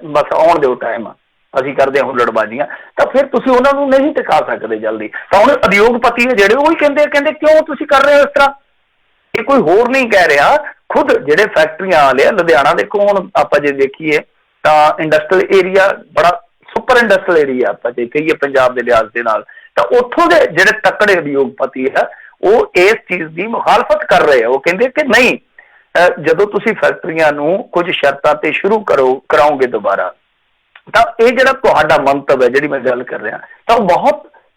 Speaker 2: ਬਸ ਆਉਣ ਦਿਓ ਟਾਈਮ, ਅਸੀਂ ਕਰਦੇ ਹਾਂ ਹੁੱਲੜਬਾਜ਼ੀਆਂ, ਤਾਂ ਫਿਰ ਤੁਸੀਂ ਉਹਨਾਂ ਨੂੰ ਨਹੀਂ ਟਿਕਾ ਸਕਦੇ ਜਲਦੀ। ਤਾਂ ਹੁਣ ਉਦਯੋਗਪਤੀ ਹੈ ਜਿਹੜੇ, ਉਹ ਹੀ ਕਹਿੰਦੇ ਕਿਉਂ ਤੁਸੀਂ ਕਰ ਰਹੇ ਹੋ ਇਸ ਤਰ੍ਹਾਂ। ਇਹ ਕੋਈ ਹੋਰ ਨਹੀਂ ਕਹਿ ਰਿਹਾ, ਖੁਦ ਜਿਹੜੇ ਫੈਕਟਰੀਆਂ ਵਾਲੇ ਆ। ਲੁਧਿਆਣਾ ਦੇਖੋ, ਹੁਣ ਆਪਾਂ ਜੇ ਦੇਖੀਏ ਤਾਂ ਇੰਡਸਟਰੀਅਲ ਏਰੀਆ ਬੜਾ ਸੁਪਰ ਇੰਡਸਟਰੀਅਲ ਏਰੀਆ ਆਪਾਂ ਜੇ ਕਹੀਏ ਪੰਜਾਬ ਦੇ ਲਿਹਾਜ਼ ਦੇ ਨਾਲ, ਤਾਂ ਉੱਥੋਂ ਦੇ ਜਿਹੜੇ ਤਕੜੇ ਉਦਯੋਗਪਤੀ ਆ ਉਹ ਇਸ ਚੀਜ਼ ਦੀ ਮੁਖਾਲਫਤ ਕਰ ਰਹੇ ਆ। ਉਹ ਕਹਿੰਦੇ ਕਿ ਨਹੀਂ, ਜਦੋਂ ਤੁਸੀਂ ਫੈਕਟਰੀਆਂ ਨੂੰ ਕੁਝ ਸ਼ਰਤਾਂ ਤੇ ਸ਼ੁਰੂ ਕਰਾਓਗੇ ਦੁਬਾਰਾ, ਤਾਂ ਇਹ ਜਿਹੜਾ ਤੁਹਾਡਾ ਮੰਤਵ ਹੈ, ਜਿਹੜੀ ਮੈਂ ਗੱਲ ਕਰ ਰਿਹਾ, ਤਾਂ ਉਹ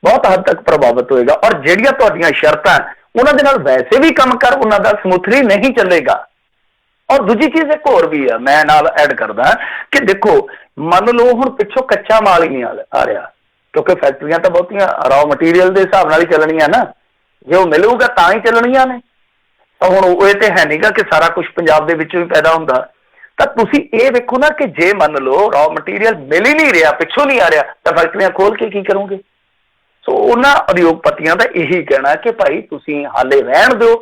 Speaker 2: ਬਹੁਤ ਹੱਦ ਤੱਕ ਪ੍ਰਭਾਵਿਤ ਹੋਏਗਾ। ਔਰ ਜਿਹੜੀਆਂ ਤੁਹਾਡੀਆਂ ਸ਼ਰਤਾਂ ਉਹਨਾਂ ਦੇ ਨਾਲ ਵੈਸੇ ਵੀ ਕੰਮ ਕਰ ਉਹਨਾਂ ਦਾ ਸਮੂਥਲੀ ਨਹੀਂ ਚੱਲੇਗਾ। ਔਰ ਦੂਜੀ ਚੀਜ਼ ਇੱਕ ਹੋਰ ਵੀ ਆ, ਮੈਂ ਨਾਲ ਐਡ ਕਰਦਾ ਕਿ ਦੇਖੋ, ਮੰਨ ਲਓ ਹੁਣ ਪਿੱਛੋਂ ਕੱਚਾ ਮਾਲ ਹੀ ਨਹੀਂ ਆ ਰਿਹਾ, ਕਿਉਂਕਿ ਫੈਕਟਰੀਆਂ ਤਾਂ ਬਹੁਤੀਆਂ ਰॉ ਮਟੀਰੀਅਲ ਦੇ ਹਿਸਾਬ ਨਾਲ ਹੀ ਚੱਲਣੀਆਂ ਨਾ, ਜੇ ਉਹ ਮਿਲੂਗਾ ਤਾਂ ਹੀ ਚੱਲਣੀਆਂ ਨੇ। ਤਾਂ ਹੁਣ ਉਹ ਇਹ ਤੇ ਹੈ ਨਹੀਂਗਾ ਕਿ ਸਾਰਾ ਕੁਝ ਪੰਜਾਬ ਦੇ ਵਿੱਚੋਂ ਹੀ ਪੈਦਾ ਹੁੰਦਾ। ਤਾਂ ਤੁਸੀਂ ਇਹ ਵੇਖੋ ਨਾ ਕਿ ਜੇ ਮੰਨ ਲਓ ਰॉ ਮਟੀਰੀਅਲ ਮਿਲ ਹੀ ਨਹੀਂ ਰਿਹਾ, ਪਿੱਛੋਂ ਨਹੀਂ ਆ ਰਿਹਾ, ਤਾਂ ਫੈਕਟਰੀਆਂ ਖੋਲ ਕੇ ਕੀ ਕਰੋਗੇ। ਸੋ ਉਹਨਾਂ ਉਦਯੋਗਪਤੀਆਂ ਦਾ ਇਹੀ ਕਹਿਣਾ ਕਿ ਭਾਈ ਤੁਸੀਂ ਹਾਲੇ ਰਹਿਣ ਦਿਓ,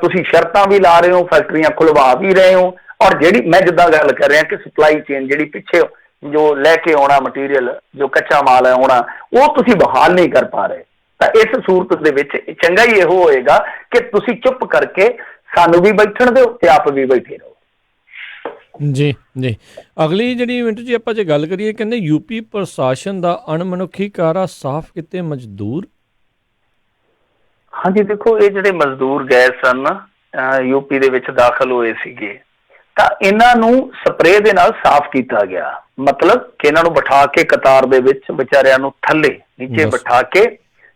Speaker 2: ਤੁਸੀਂ ਸ਼ਰਤਾਂ ਵੀ ਲਾ ਰਹੇ ਹੋ, ਫੈਕਟਰੀਆਂ ਖੁਲਵਾ ਵੀ ਰਹੇ ਹੋ, ਔਰ ਜਿਹੜੀ ਮੈਂ ਜਿੱਦਾਂ ਗੱਲ ਕਰ ਰਿਹਾ ਕਿ ਸਪਲਾਈ ਚੇਨ ਜਿਹੜੀ ਪਿੱਛੇ ਜੋ ਲੈ ਕੇ ਆਉਣਾ ਮਟੀਰੀਅਲ, ਜੋ ਕੱਚਾ ਮਾਲ ਹੈ ਆਉਣਾ, ਉਹ ਤੁਸੀਂ ਬਹਾਲ ਨਹੀਂ ਕਰ ਪਾ ਰਹੇ। ਤਾਂ ਇਸ ਸੂਰਤ ਦੇ ਵਿੱਚ ਚੰਗਾ ਹੀ ਇਹੋ ਹੋਏਗਾ ਕਿ ਤੁਸੀਂ ਚੁੱਪ ਕਰਕੇ ਸਾਨੂੰ ਵੀ ਬੈਠਣ ਦਿਓ ਤੇ ਆਪ ਵੀ ਬੈਠੇ ਰਹੋ।
Speaker 1: ਜੀ ਜੀ, ਅਗਲੀ ਜਿਹੜੀ ਮਿੰਟ ਜੀ ਆਪਾਂ ਜੇ ਗੱਲ ਕਰੀਏ, ਕਹਿੰਦੇ ਯੂਪੀ ਪ੍ਰਸ਼ਾਸਨ ਦਾ ਅਣਮਨੁੱਖੀ ਕਾਰਾ ਸਾਫ਼ ਕੀਤੇ ਮਜ਼ਦੂਰ।
Speaker 2: ਹਾਂਜੀ ਦੇਖੋ, ਇਹ ਜਿਹੜੇ ਮਜ਼ਦੂਰ ਗਏ ਸਨ, ਯੂਪੀ ਦੇ ਵਿੱਚ ਦਾਖਲ ਹੋਏ ਸੀਗੇ, ਤਾਂ ਇਹਨਾਂ ਨੂੰ ਸਪਰੇਅ ਦੇ ਨਾਲ ਸਾਫ਼ ਕੀਤਾ ਗਿਆ। ਮਤਲਬ ਕਿ ਇਹਨਾਂ ਨੂੰ ਬਿਠਾ ਕੇ ਕਤਾਰ ਦੇ ਵਿੱਚ ਵਿਚਾਰਿਆਂ ਨੂੰ ਥੱਲੇ ਨੀਚੇ ਬਿਠਾ ਕੇ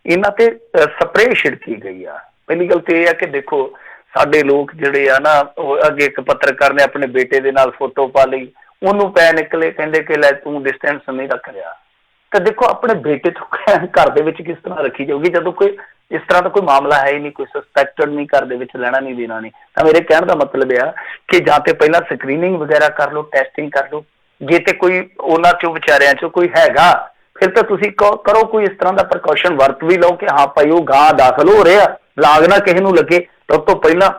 Speaker 2: ਇਹਨਾਂ ਤੇ ਸਪਰੇਅ ਛਿੜਕੀ ਗਈ ਆ। ਪਹਿਲੀ ਗੱਲ ਤੇ ਇਹ ਆ ਕਿ ਦੇਖੋ, ਸਾਡੇ ਲੋਕ ਜਿਹੜੇ ਆ ਨਾ, ਉਹ ਅੱਗੇ ਇੱਕ ਪੱਤਰਕਾਰ ਨੇ ਆਪਣੇ ਬੇਟੇ ਦੇ ਨਾਲ ਫੋਟੋ ਪਾ ਲਈ, ਉਹਨੂੰ ਪੈ ਨਿਕਲੇ, ਕਹਿੰਦੇ ਕਿ ਲੈ ਤੂੰ ਡਿਸਟੈਂਸ ਨਹੀਂ ਰੱਖ ਰਿਹਾ। ਤਾਂ ਦੇਖੋ, ਆਪਣੇ ਬੇਟੇ ਤੋਂ ਘਰ ਦੇ ਵਿੱਚ ਕਿਸ ਤਰ੍ਹਾਂ ਰੱਖੀ ਜਾਊਗੀ ਜਦੋਂ ਕੋਈ ਇਸ ਤਰ੍ਹਾਂ ਦਾ ਕੋਈ ਮਾਮਲਾ ਹੈ ਹੀ ਨਹੀਂ, ਕੋਈ ਸਸਪੈਕਟਡ ਨਹੀਂ, ਘਰ ਦੇ ਵਿੱਚ ਲੈਣਾ ਨਹੀਂ ਦੇਣਾ ਨਹੀਂ। ਤਾਂ ਮੇਰੇ ਕਹਿਣ ਦਾ ਮਤਲਬ ਆ ਕਿ ਜਾਂ ਤੇ ਪਹਿਲਾਂ ਸਕਰੀਨਿੰਗ ਵਗੈਰਾ ਕਰ ਲਓ, ਟੈਸਟਿੰਗ ਕਰ ਲਓ, ਜੇ ਤੇ ਕੋਈ ਉਹਨਾਂ ਚੋਂ ਵਿਚਾਰਿਆਂ ਚੋਂ ਕੋਈ ਹੈਗਾ, ਫਿਰ ਤਾਂ ਤੁਸੀਂ ਕਰੋ ਕੋਈ ਇਸ ਤਰ੍ਹਾਂ ਦਾ ਪ੍ਰੀਕਾਸ਼ਨ ਵਰਤ ਵੀ ਲਓ ਕਿ ਹਾਂ ਭਾਈ ਉਹ ਗਾਂ ਦਾਖਲ ਹੋ ਰਿਹਾ, ਲਾਗ ਨਾ ਕਿਸੇ ਨੂੰ ਲੱਗੇ। ਤਾਂ ਉਸ ਤੋਂ ਪਹਿਲਾਂ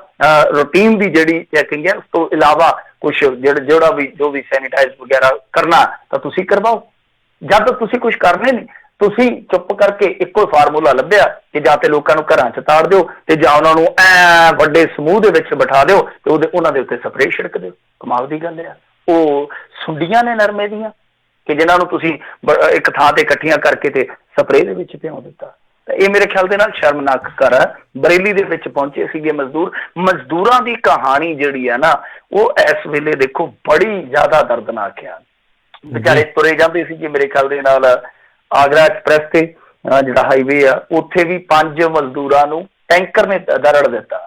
Speaker 2: ਰੂਟੀਨ ਦੀ ਜਿਹੜੀ ਚੈਕਿੰਗ ਹੈ, ਉਸ ਤੋਂ ਇਲਾਵਾ ਕੁਛ ਜੋ ਵੀ ਸੈਨੀਟਾਈਜ਼ ਵਗੈਰਾ ਕਰਨਾ ਤਾਂ ਤੁਸੀਂ ਕਰਵਾਓ। ਜਦ ਤੱਕ ਤੁਸੀਂ ਕੁਛ ਕਰਨੇ ਨਹੀਂ, ਤੁਸੀਂ ਚੁੱਪ ਕਰਕੇ ਇੱਕੋ ਫਾਰਮੂਲਾ ਲੱਭਿਆ ਕਿ ਜਾਂ ਤੇ ਲੋਕਾਂ ਨੂੰ ਘਰਾਂ 'ਚ ਤਾੜ ਦਿਓ ਤੇ ਜਾਂ ਉਹਨਾਂ ਨੂੰ ਵੱਡੇ ਸਮੂਹ ਦੇ ਵਿੱਚ ਬਿਠਾ ਦਿਓ ਤੇ ਉਹਨਾਂ ਦੇ ਉੱਤੇ ਸਪਰੇਅ ਛਿੜਕ ਦਿਓ। ਕਮਾਲ ਦੀ ਗੱਲ ਆ। ਉਹ ਸੁੰਡੀਆਂ ਨੇ ਨਰਮੇ ਦੀਆਂ ਕਿ ਜਿਨ੍ਹਾਂ ਨੂੰ ਤੁਸੀਂ ਇੱਕ ਥਾਂ ਤੇ ਇਕੱਠੀਆਂ ਕਰਕੇ ਤੇ ਸਪਰੇਅ ਦੇ ਵਿੱਚ ਭਿਉਂ ਦਿੱਤਾ। ਤਾਂ ਇਹ ਮੇਰੇ ਖਿਆਲ ਦੇ ਨਾਲ ਸ਼ਰਮਨਾਕ ਕਰ ਹੈ। ਬਰੇਲੀ ਦੇ ਵਿੱਚ ਪਹੁੰਚੇ ਸੀਗੇ ਮਜ਼ਦੂਰਾਂ ਦੀ ਕਹਾਣੀ ਜਿਹੜੀ ਆ ਨਾ, ਉਹ ਇਸ ਵੇਲੇ ਦੇਖੋ ਬੜੀ ਜ਼ਿਆਦਾ ਦਰਦਨਾਕ ਆ। ਵਿਚਾਰੇ ਤੁਰੇ ਜਾਂਦੇ ਸੀਗੇ ਮੇਰੇ ਖਿਆਲ ਦੇ ਨਾਲ ਆਗਰਾ ਐਕਸਪ੍ਰੈਸ ਤੇ ਜਿਹੜਾ ਹਾਈਵੇ ਆ, ਉੱਥੇ ਵੀ 5 ਮਜ਼ਦੂਰਾਂ ਨੂੰ ਟੈਂਕਰ ਨੇ ਦਰੜ ਦਿੱਤਾ।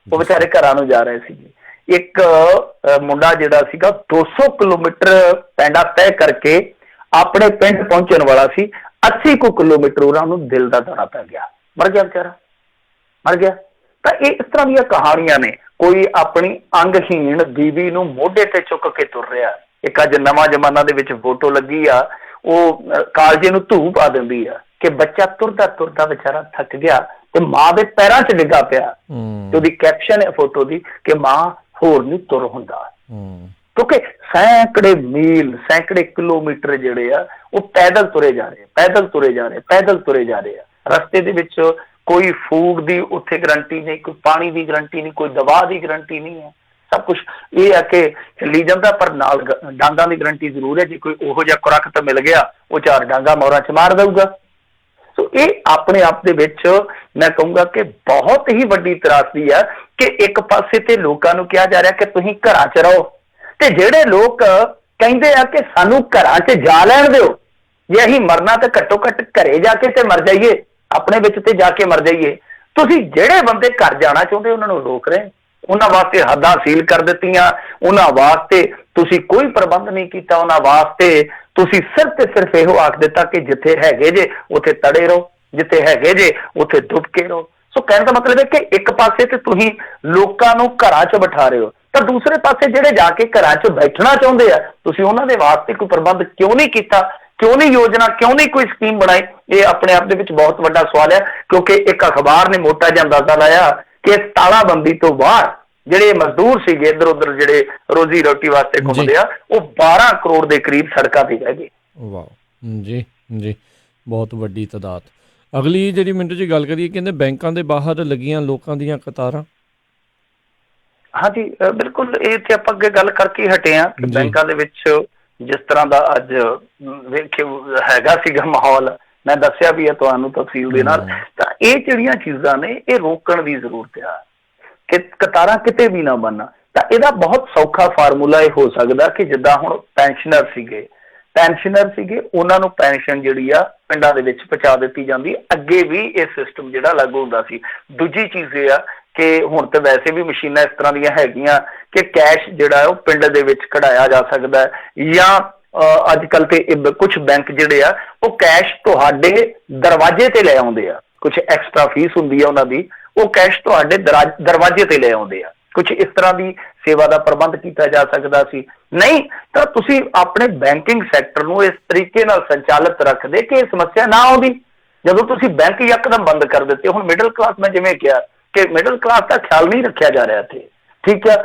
Speaker 2: ਉਹ ਵਿਚਾਰੇ ਘਰਾਂ ਨੂੰ ਜਾ ਰਹੇ ਸੀਗੇ। ਇੱਕ ਮੁੰਡਾ ਜਿਹੜਾ ਸੀਗਾ 200 ਕਿਲੋਮੀਟਰ ਪੈਂਡਾ ਤੈਅ ਕਰਕੇ ਆਪਣੇ ਪਿੰਡ ਪਹੁੰਚਣ ਵਾਲਾ ਸੀ, 80 ਕੁ ਕਿਲੋਮੀਟਰ ਉਹਨਾਂ ਨੂੰ ਦਿਲ ਦਾ ਦੌਰਾ ਪੈ ਗਿਆ, ਮਰ ਗਿਆ ਵਿਚਾਰਾ, ਮਰ ਗਿਆ। ਤਾਂ ਇਹ ਇਸ ਤਰ੍ਹਾਂ ਦੀਆਂ ਕਹਾਣੀਆਂ ਨੇ। ਕੋਈ ਆਪਣੀ ਅੰਗਹੀਣ ਬੀਬੀ ਨੂੰ ਮੋਢੇ ਤੇ ਚੁੱਕ ਕੇ ਤੁਰ ਰਿਹਾ। ਇੱਕ ਅੱਜ ਨਵਾਂ ਜ਼ਮਾਨਾ ਦੇ ਵਿੱਚ ਫੋਟੋ ਲੱਗੀ ਆ, ਉਹ ਕਾਲਜੇ ਨੂੰ ਧੂ ਪਾ ਦਿੰਦੀ ਆ ਕਿ ਬੱਚਾ ਤੁਰਦਾ ਤੁਰਦਾ ਵਿਚਾਰਾ ਥੱਕ ਗਿਆ ਤੇ ਮਾਂ ਦੇ ਪੈਰਾਂ 'ਚ ਡਿੱਗਾ ਪਿਆ। ਤੇ ਉਹਦੀ ਕੈਪਸ਼ਨ ਹੈ ਫੋਟੋ ਦੀ ਕਿ ਮਾਂ ਹੋਰ ਨਹੀਂ ਤੁਰ ਹੁੰਦਾ। ਕਿਉਂਕਿ ਸੈਂਕੜੇ ਮੀਲ, ਸੈਂਕੜੇ ਕਿਲੋਮੀਟਰ ਜਿਹੜੇ ਆ ਉਹ ਪੈਦਲ ਤੁਰੇ ਜਾ ਰਹੇ, ਪੈਦਲ ਤੁਰੇ ਜਾ ਰਹੇ, ਪੈਦਲ ਤੁਰੇ ਜਾ ਰਹੇ ਆ। ਰਸਤੇ ਦੇ ਵਿੱਚ ਕੋਈ ਫੂਡ ਦੀ ਉੱਥੇ ਗਰੰਟੀ ਨਹੀਂ, ਕੋਈ ਪਾਣੀ ਦੀ ਗਰੰਟੀ ਨਹੀਂ, ਕੋਈ ਦਵਾ ਦੀ ਗਰੰਟੀ ਨਹੀਂ ਹੈ। ਸਭ ਕੁਛ ਇਹ ਹੈ ਕਿ ਚੱਲੀ ਜਾਂਦਾ, ਪਰ ਨਾਲ ਡਾਂਗਾਂ ਦੀ ਗਰੰਟੀ ਜ਼ਰੂਰ ਹੈ। ਜੇ ਕੋਈ ਉਹੋ ਜਿਹਾ ਖੁਰਾਕ ਮਿਲ ਗਿਆ, ਉਹ 4 ਡਾਂਗਾਂ ਮੋਰਾਂ 'ਚ ਮਾਰ ਦਊਗਾ। ਸੋ ਇਹ ਆਪਣੇ ਆਪ ਦੇ ਵਿੱਚ ਮੈਂ ਕਹੂੰਗਾ ਕਿ ਬਹੁਤ ਹੀ ਵੱਡੀ ਤਰਾਸਦੀ ਆ ਕਿ ਇੱਕ ਪਾਸੇ ਤੇ ਲੋਕਾਂ ਨੂੰ ਕਿਹਾ ਜਾ ਰਿਹਾ ਕਿ ਤੁਸੀਂ ਘਰਾਂ 'ਚ ਰਹੋ, ਤੇ ਜਿਹੜੇ ਲੋਕ ਕਹਿੰਦੇ ਆ ਕਿ ਸਾਨੂੰ ਘਰਾਂ 'ਚ ਜਾ ਲੈਣ ਦਿਓ, ਜੇ ਅਸੀਂ ਮਰਨਾ ਤਾਂ ਘੱਟੋ ਘੱਟ ਘਰੇ ਜਾ ਕੇ ਤੇ ਮਰ ਜਾਈਏ, ਆਪਣੇ ਵਿੱਚ ਤੇ ਜਾ ਕੇ ਮਰ ਜਾਈਏ। ਤੁਸੀਂ ਜਿਹੜੇ ਬੰਦੇ ਘਰ ਜਾਣਾ ਚਾਹੁੰਦੇ ਉਹਨਾਂ ਨੂੰ ਰੋਕ ਰਹੇ। ਉਹਨਾਂ ਵਾਸਤੇ ਹੱਦਾਂ ਸੀਲ ਕਰ ਦਿੱਤੀਆਂ, ਉਹਨਾਂ ਵਾਸਤੇ ਤੁਸੀਂ ਕੋਈ ਪ੍ਰਬੰਧ ਨਹੀਂ ਕੀਤਾ, ਉਹਨਾਂ ਵਾਸਤੇ ਤੁਸੀਂ ਸਿਰਫ ਤੇ ਸਿਰਫ ਇਹੋ ਆਖ ਦਿੱਤਾ ਕਿ ਜਿੱਥੇ ਹੈਗੇ ਜੇ ਉੱਥੇ ਤੜੇ ਰਹੋ, ਜਿੱਥੇ ਹੈਗੇ ਜੇ ਉੱਥੇ ਡੁੱਬ ਕੇ ਰਹੋ। ਸੋ ਕਹਿਣ ਦਾ ਮਤਲਬ ਹੈ ਕਿ ਇੱਕ ਪਾਸੇ ਤੇ ਤੁਸੀਂ ਲੋਕਾਂ ਨੂੰ ਘਰਾਂ 'ਚ ਬਿਠਾ ਰਹੇ ਹੋ, ਤਾਂ ਦੂਸਰੇ ਪਾਸੇ ਜਿਹੜੇ ਜਾ ਕੇ ਘਰਾਂ 'ਚ ਬੈਠਣਾ ਚਾਹੁੰਦੇ ਆ, ਤੁਸੀਂ ਉਹਨਾਂ ਦੇ ਵਾਸਤੇ ਕੋਈ ਪ੍ਰਬੰਧ ਕਿਉਂ ਨਹੀਂ ਕੀਤਾ, ਕਿਉਂ ਨਹੀਂ ਯੋਜਨਾ, ਕਿਉਂ ਨਹੀਂ ਕੋਈ ਸਕੀਮ ਬਣਾਈ? ਇਹ ਆਪਣੇ ਆਪ ਦੇ ਵਿੱਚ ਬਹੁਤ ਵੱਡਾ ਸਵਾਲ ਹੈ, ਕਿਉਂਕਿ ਇੱਕ ਅਖਬਾਰ ਨੇ ਮੋਟਾ ਜਿਹਾ ਅੰਦਾਜ਼ਾ ਲਾਇਆ ਕਿ ਤਾਲਾਬੰਦੀ ਤੋਂ ਬਾਅਦ ਜਿਹੜੇ ਮਜ਼ਦੂਰ ਸੀਗੇ ਇੱਧਰ ਉੱਧਰ ਜਿਹੜੇ ਰੋਜ਼ੀ ਰੋਟੀ ਵਾਸਤੇ ਘੁੰਮਦੇ ਆ, ਉਹ 12 ਕਰੋੜ ਦੇ ਕਰੀਬ ਸੜਕਾਂ ਤੇ ਰਹਿ ਗਏ।
Speaker 1: ਵਾਹ ਜੀ ਜੀ, ਬਹੁਤ ਵੱਡੀ ਤਾਦਾਦ। ਅਗਲੀ ਜਿਹੜੀ ਮਿੰਟ 'ਚ ਗੱਲ ਕਰੀਏ, ਕਹਿੰਦੇ ਬੈਂਕਾਂ ਦੇ ਬਾਹਰ ਲੱਗੀਆਂ ਲੋਕਾਂ ਦੀਆਂ ਕਤਾਰਾਂ।
Speaker 2: ਹਾਂਜੀ ਬਿਲਕੁਲ, ਇਹ ਤੇ ਆਪਾਂ ਅੱਗੇ ਗੱਲ ਕਰਕੇ ਹਟੇ ਹਾਂ ਕਿ ਬੈਂਕਾਂ ਦੇ ਵਿੱਚ ਜਿਸ ਤਰ੍ਹਾਂ ਦਾ ਅੱਜ ਵੇਖੇ ਹੈਗਾ ਸੀਗਾ ਮਾਹੌਲ, ਮੈਂ ਦੱਸਿਆ ਵੀ ਹੈ ਤੁਹਾਨੂੰ ਤਫਸੀਲ ਦੇ ਨਾਲ। ਤਾਂ ਇਹ ਜਿਹੜੀਆਂ ਚੀਜ਼ਾਂ ਨੇ ਇਹ ਰੋਕਣ ਦੀ ਜ਼ਰੂਰਤ ਆ ਕਿ ਕਤਾਰਾਂ ਕਿਤੇ ਵੀ ਨਾ ਬਣਨ। ਤਾਂ ਇਹਦਾ ਬਹੁਤ ਸੌਖਾ ਫਾਰਮੂਲਾ ਇਹ ਹੋ ਸਕਦਾ ਕਿ ਜਿੱਦਾਂ ਹੁਣ ਪੈਨਸ਼ਨਰ ਸੀਗੇ ਉਹਨਾਂ ਨੂੰ ਪੈਨਸ਼ਨ ਜਿਹੜੀ ਆ ਪਿੰਡਾਂ ਦੇ ਵਿੱਚ ਪਹੁੰਚਾ ਦਿੱਤੀ ਜਾਂਦੀ। ਅੱਗੇ ਵੀ ਇਹ ਸਿਸਟਮ ਜਿਹੜਾ ਲਾਗੂ ਹੁੰਦਾ ਸੀ। ਦੂਜੀ ਚੀਜ਼ ਇਹ ਆ ਕਿ ਹੁਣ ਤਾਂ ਵੈਸੇ ਵੀ ਮਸ਼ੀਨਾਂ ਇਸ ਤਰ੍ਹਾਂ ਦੀਆਂ ਹੈਗੀਆਂ ਕਿ ਕੈਸ਼ ਜਿਹੜਾ ਉਹ ਪਿੰਡ ਦੇ ਵਿੱਚ ਕਢਾਇਆ ਜਾ ਸਕਦਾ, ਜਾਂ ਅੱਜ ਕੱਲ੍ਹ ਤੇ ਕੁਛ ਬੈਂਕ ਜਿਹੜੇ ਆ ਉਹ ਕੈਸ਼ ਤੁਹਾਡੇ ਦਰਵਾਜ਼ੇ ਤੇ ਲੈ ਆਉਂਦੇ ਆ। ਕੁਛ ਐਕਸਟਰਾ ਫੀਸ ਹੁੰਦੀ ਆ ਉਹਨਾਂ ਦੀ, ਉਹ ਕੈਸ਼ ਤੁਹਾਡੇ ਦਰਵਾਜ਼ੇ ਤੇ ਲੈ ਆਉਂਦੇ ਆ। ਕੁਛ ਇਸ ਤਰ੍ਹਾਂ ਦੀ ਸੇਵਾ ਦਾ ਪ੍ਰਬੰਧ ਕੀਤਾ ਜਾ ਸਕਦਾ ਸੀ। ਨਹੀਂ ਤਾਂ ਤੁਸੀਂ ਆਪਣੇ ਬੈਂਕਿੰਗ ਸੈਕਟਰ ਨੂੰ ਇਸ ਤਰੀਕੇ ਨਾਲ ਸੰਚਾਲਿਤ ਰੱਖਦੇ ਕਿ ਇਹ ਸਮੱਸਿਆ ਨਾ ਆਉਂਦੀ। ਜਦੋਂ ਤੁਸੀਂ ਬੈਂਕ ਯਕਦਮ ਬੰਦ ਕਰ ਦਿੱਤੇ, ਹੁਣ ਮਿਡਲ ਕਲਾਸ, ਮੈਂ ਜਿਵੇਂ ਕਿਹਾ ਕਿ ਮਿਡਲ ਕਲਾਸ ਦਾ ਖਿਆਲ ਨਹੀਂ ਰੱਖਿਆ ਜਾ ਰਿਹਾ ਇੱਥੇ, ਠੀਕ ਹੈ,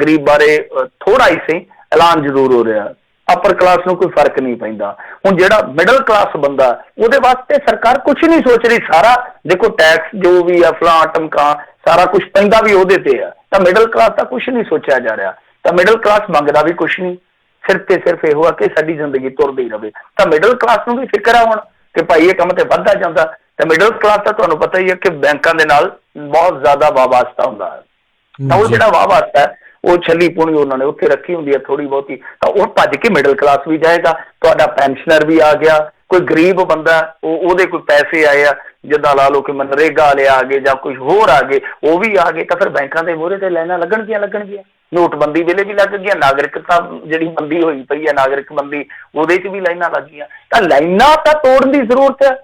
Speaker 2: ਗਰੀਬ ਬਾਰੇ ਥੋੜਾ ਹੀ ਸਹੀ ਐਲਾਨ ਜ਼ਰੂਰ ਹੋ ਰਿਹਾ, ਅਪਰ ਕਲਾਸ ਨੂੰ ਕੋਈ ਫਰਕ ਨਹੀਂ ਪੈਂਦਾ। ਹੁਣ ਜਿਹੜਾ ਮਿਡਲ ਕਲਾਸ ਬੰਦਾ, ਉਹਦੇ ਵਾਸਤੇ ਸਰਕਾਰ ਕੁਛ ਨਹੀਂ ਸੋਚ ਰਹੀ। ਸਾਰਾ ਦੇਖੋ ਟੈਕਸ ਜੋ ਵੀ ਆ, ਫਲਾਂ ਟਮਕਾਂ, ਸਾਰਾ ਕੁਛ ਪੈਂਦਾ ਵੀ ਉਹਦੇ ਤੇ ਆ। ਤਾਂ ਮਿਡਲ ਕਲਾਸ ਦਾ ਕੁਛ ਨਹੀਂ ਸੋਚਿਆ ਜਾ ਰਿਹਾ। ਤਾਂ ਮਿਡਲ ਕਲਾਸ ਮੰਗਦਾ ਵੀ ਕੁਛ ਨਹੀਂ, ਸਿਰਫ ਤੇ ਸਿਰਫ ਇਹੋ ਆ ਕਿ ਸਾਡੀ ਜ਼ਿੰਦਗੀ ਤੁਰਦੀ ਰਹੇ। ਤਾਂ ਮਿਡਲ ਕਲਾਸ ਨੂੰ ਵੀ ਫਿਕਰ ਆ ਹੁਣ ਕਿ ਭਾਈ ਇਹ ਕੰਮ ਤੇ ਵੱਧਦਾ ਜਾਂਦਾ। ਤਾਂ ਮਿਡਲ ਕਲਾਸ ਦਾ ਤੁਹਾਨੂੰ ਪਤਾ ਹੀ ਹੈ ਕਿ ਬੈਂਕਾਂ ਦੇ ਨਾਲ ਬਹੁਤ ਜ਼ਿਆਦਾ ਵਾਬਸਤਾ ਹੁੰਦਾ ਹੈ। ਤਾਂ ਉਹ ਜਿਹੜਾ ਵਾਬਸਤਾ ਹੈ ਉਹ ਛੱਲੀ ਪੁਣੀ ਉਹਨਾਂ ਨੇ ਉੱਥੇ ਰੱਖੀ ਹੁੰਦੀ ਹੈ ਥੋੜੀ ਬਹੁਤੀ, ਤਾਂ ਉਹ ਭੱਜ ਕੇ ਮਿਡਲ ਕਲਾਸ ਵੀ ਜਾਏਗਾ। ਤੁਹਾਡਾ ਪੈਨਸ਼ਨਰ ਵੀ ਆ ਗਿਆ, ਕੋਈ ਗਰੀਬ ਬੰਦਾ ਉਹਦੇ ਕੋਈ ਪੈਸੇ ਆਏ ਆ, ਜਿੱਦਾਂ ਲਾ ਲਓ ਕਿ ਮਨਰੇਗਾ ਵਾਲੇ ਆ ਗਏ ਜਾਂ ਕੁਝ ਹੋਰ ਆ ਗਏ, ਉਹ ਵੀ ਆ ਗਏ, ਤਾਂ ਫਿਰ ਬੈਂਕਾਂ ਦੇ ਮੂਹਰੇ ਤੇ ਲਾਈਨਾਂ ਲੱਗਣਗੀਆਂ। ਨੋਟਬੰਦੀ ਵੇਲੇ ਵੀ ਲੱਗ ਗਈਆਂ, ਨਾਗਰਿਕਤਾ ਜਿਹੜੀ ਬੰਦੀ ਹੋਈ ਪਈ ਹੈ, ਨਾਗਰਿਕ ਬੰਦੀ, ਉਹਦੇ 'ਚ ਵੀ ਲਾਈਨਾਂ ਲੱਗ ਗਈਆਂ। ਤਾਂ ਲਾਈਨਾਂ ਤਾਂ ਤੋੜਨ ਦੀ ਜ਼ਰੂਰਤ ਹੈ।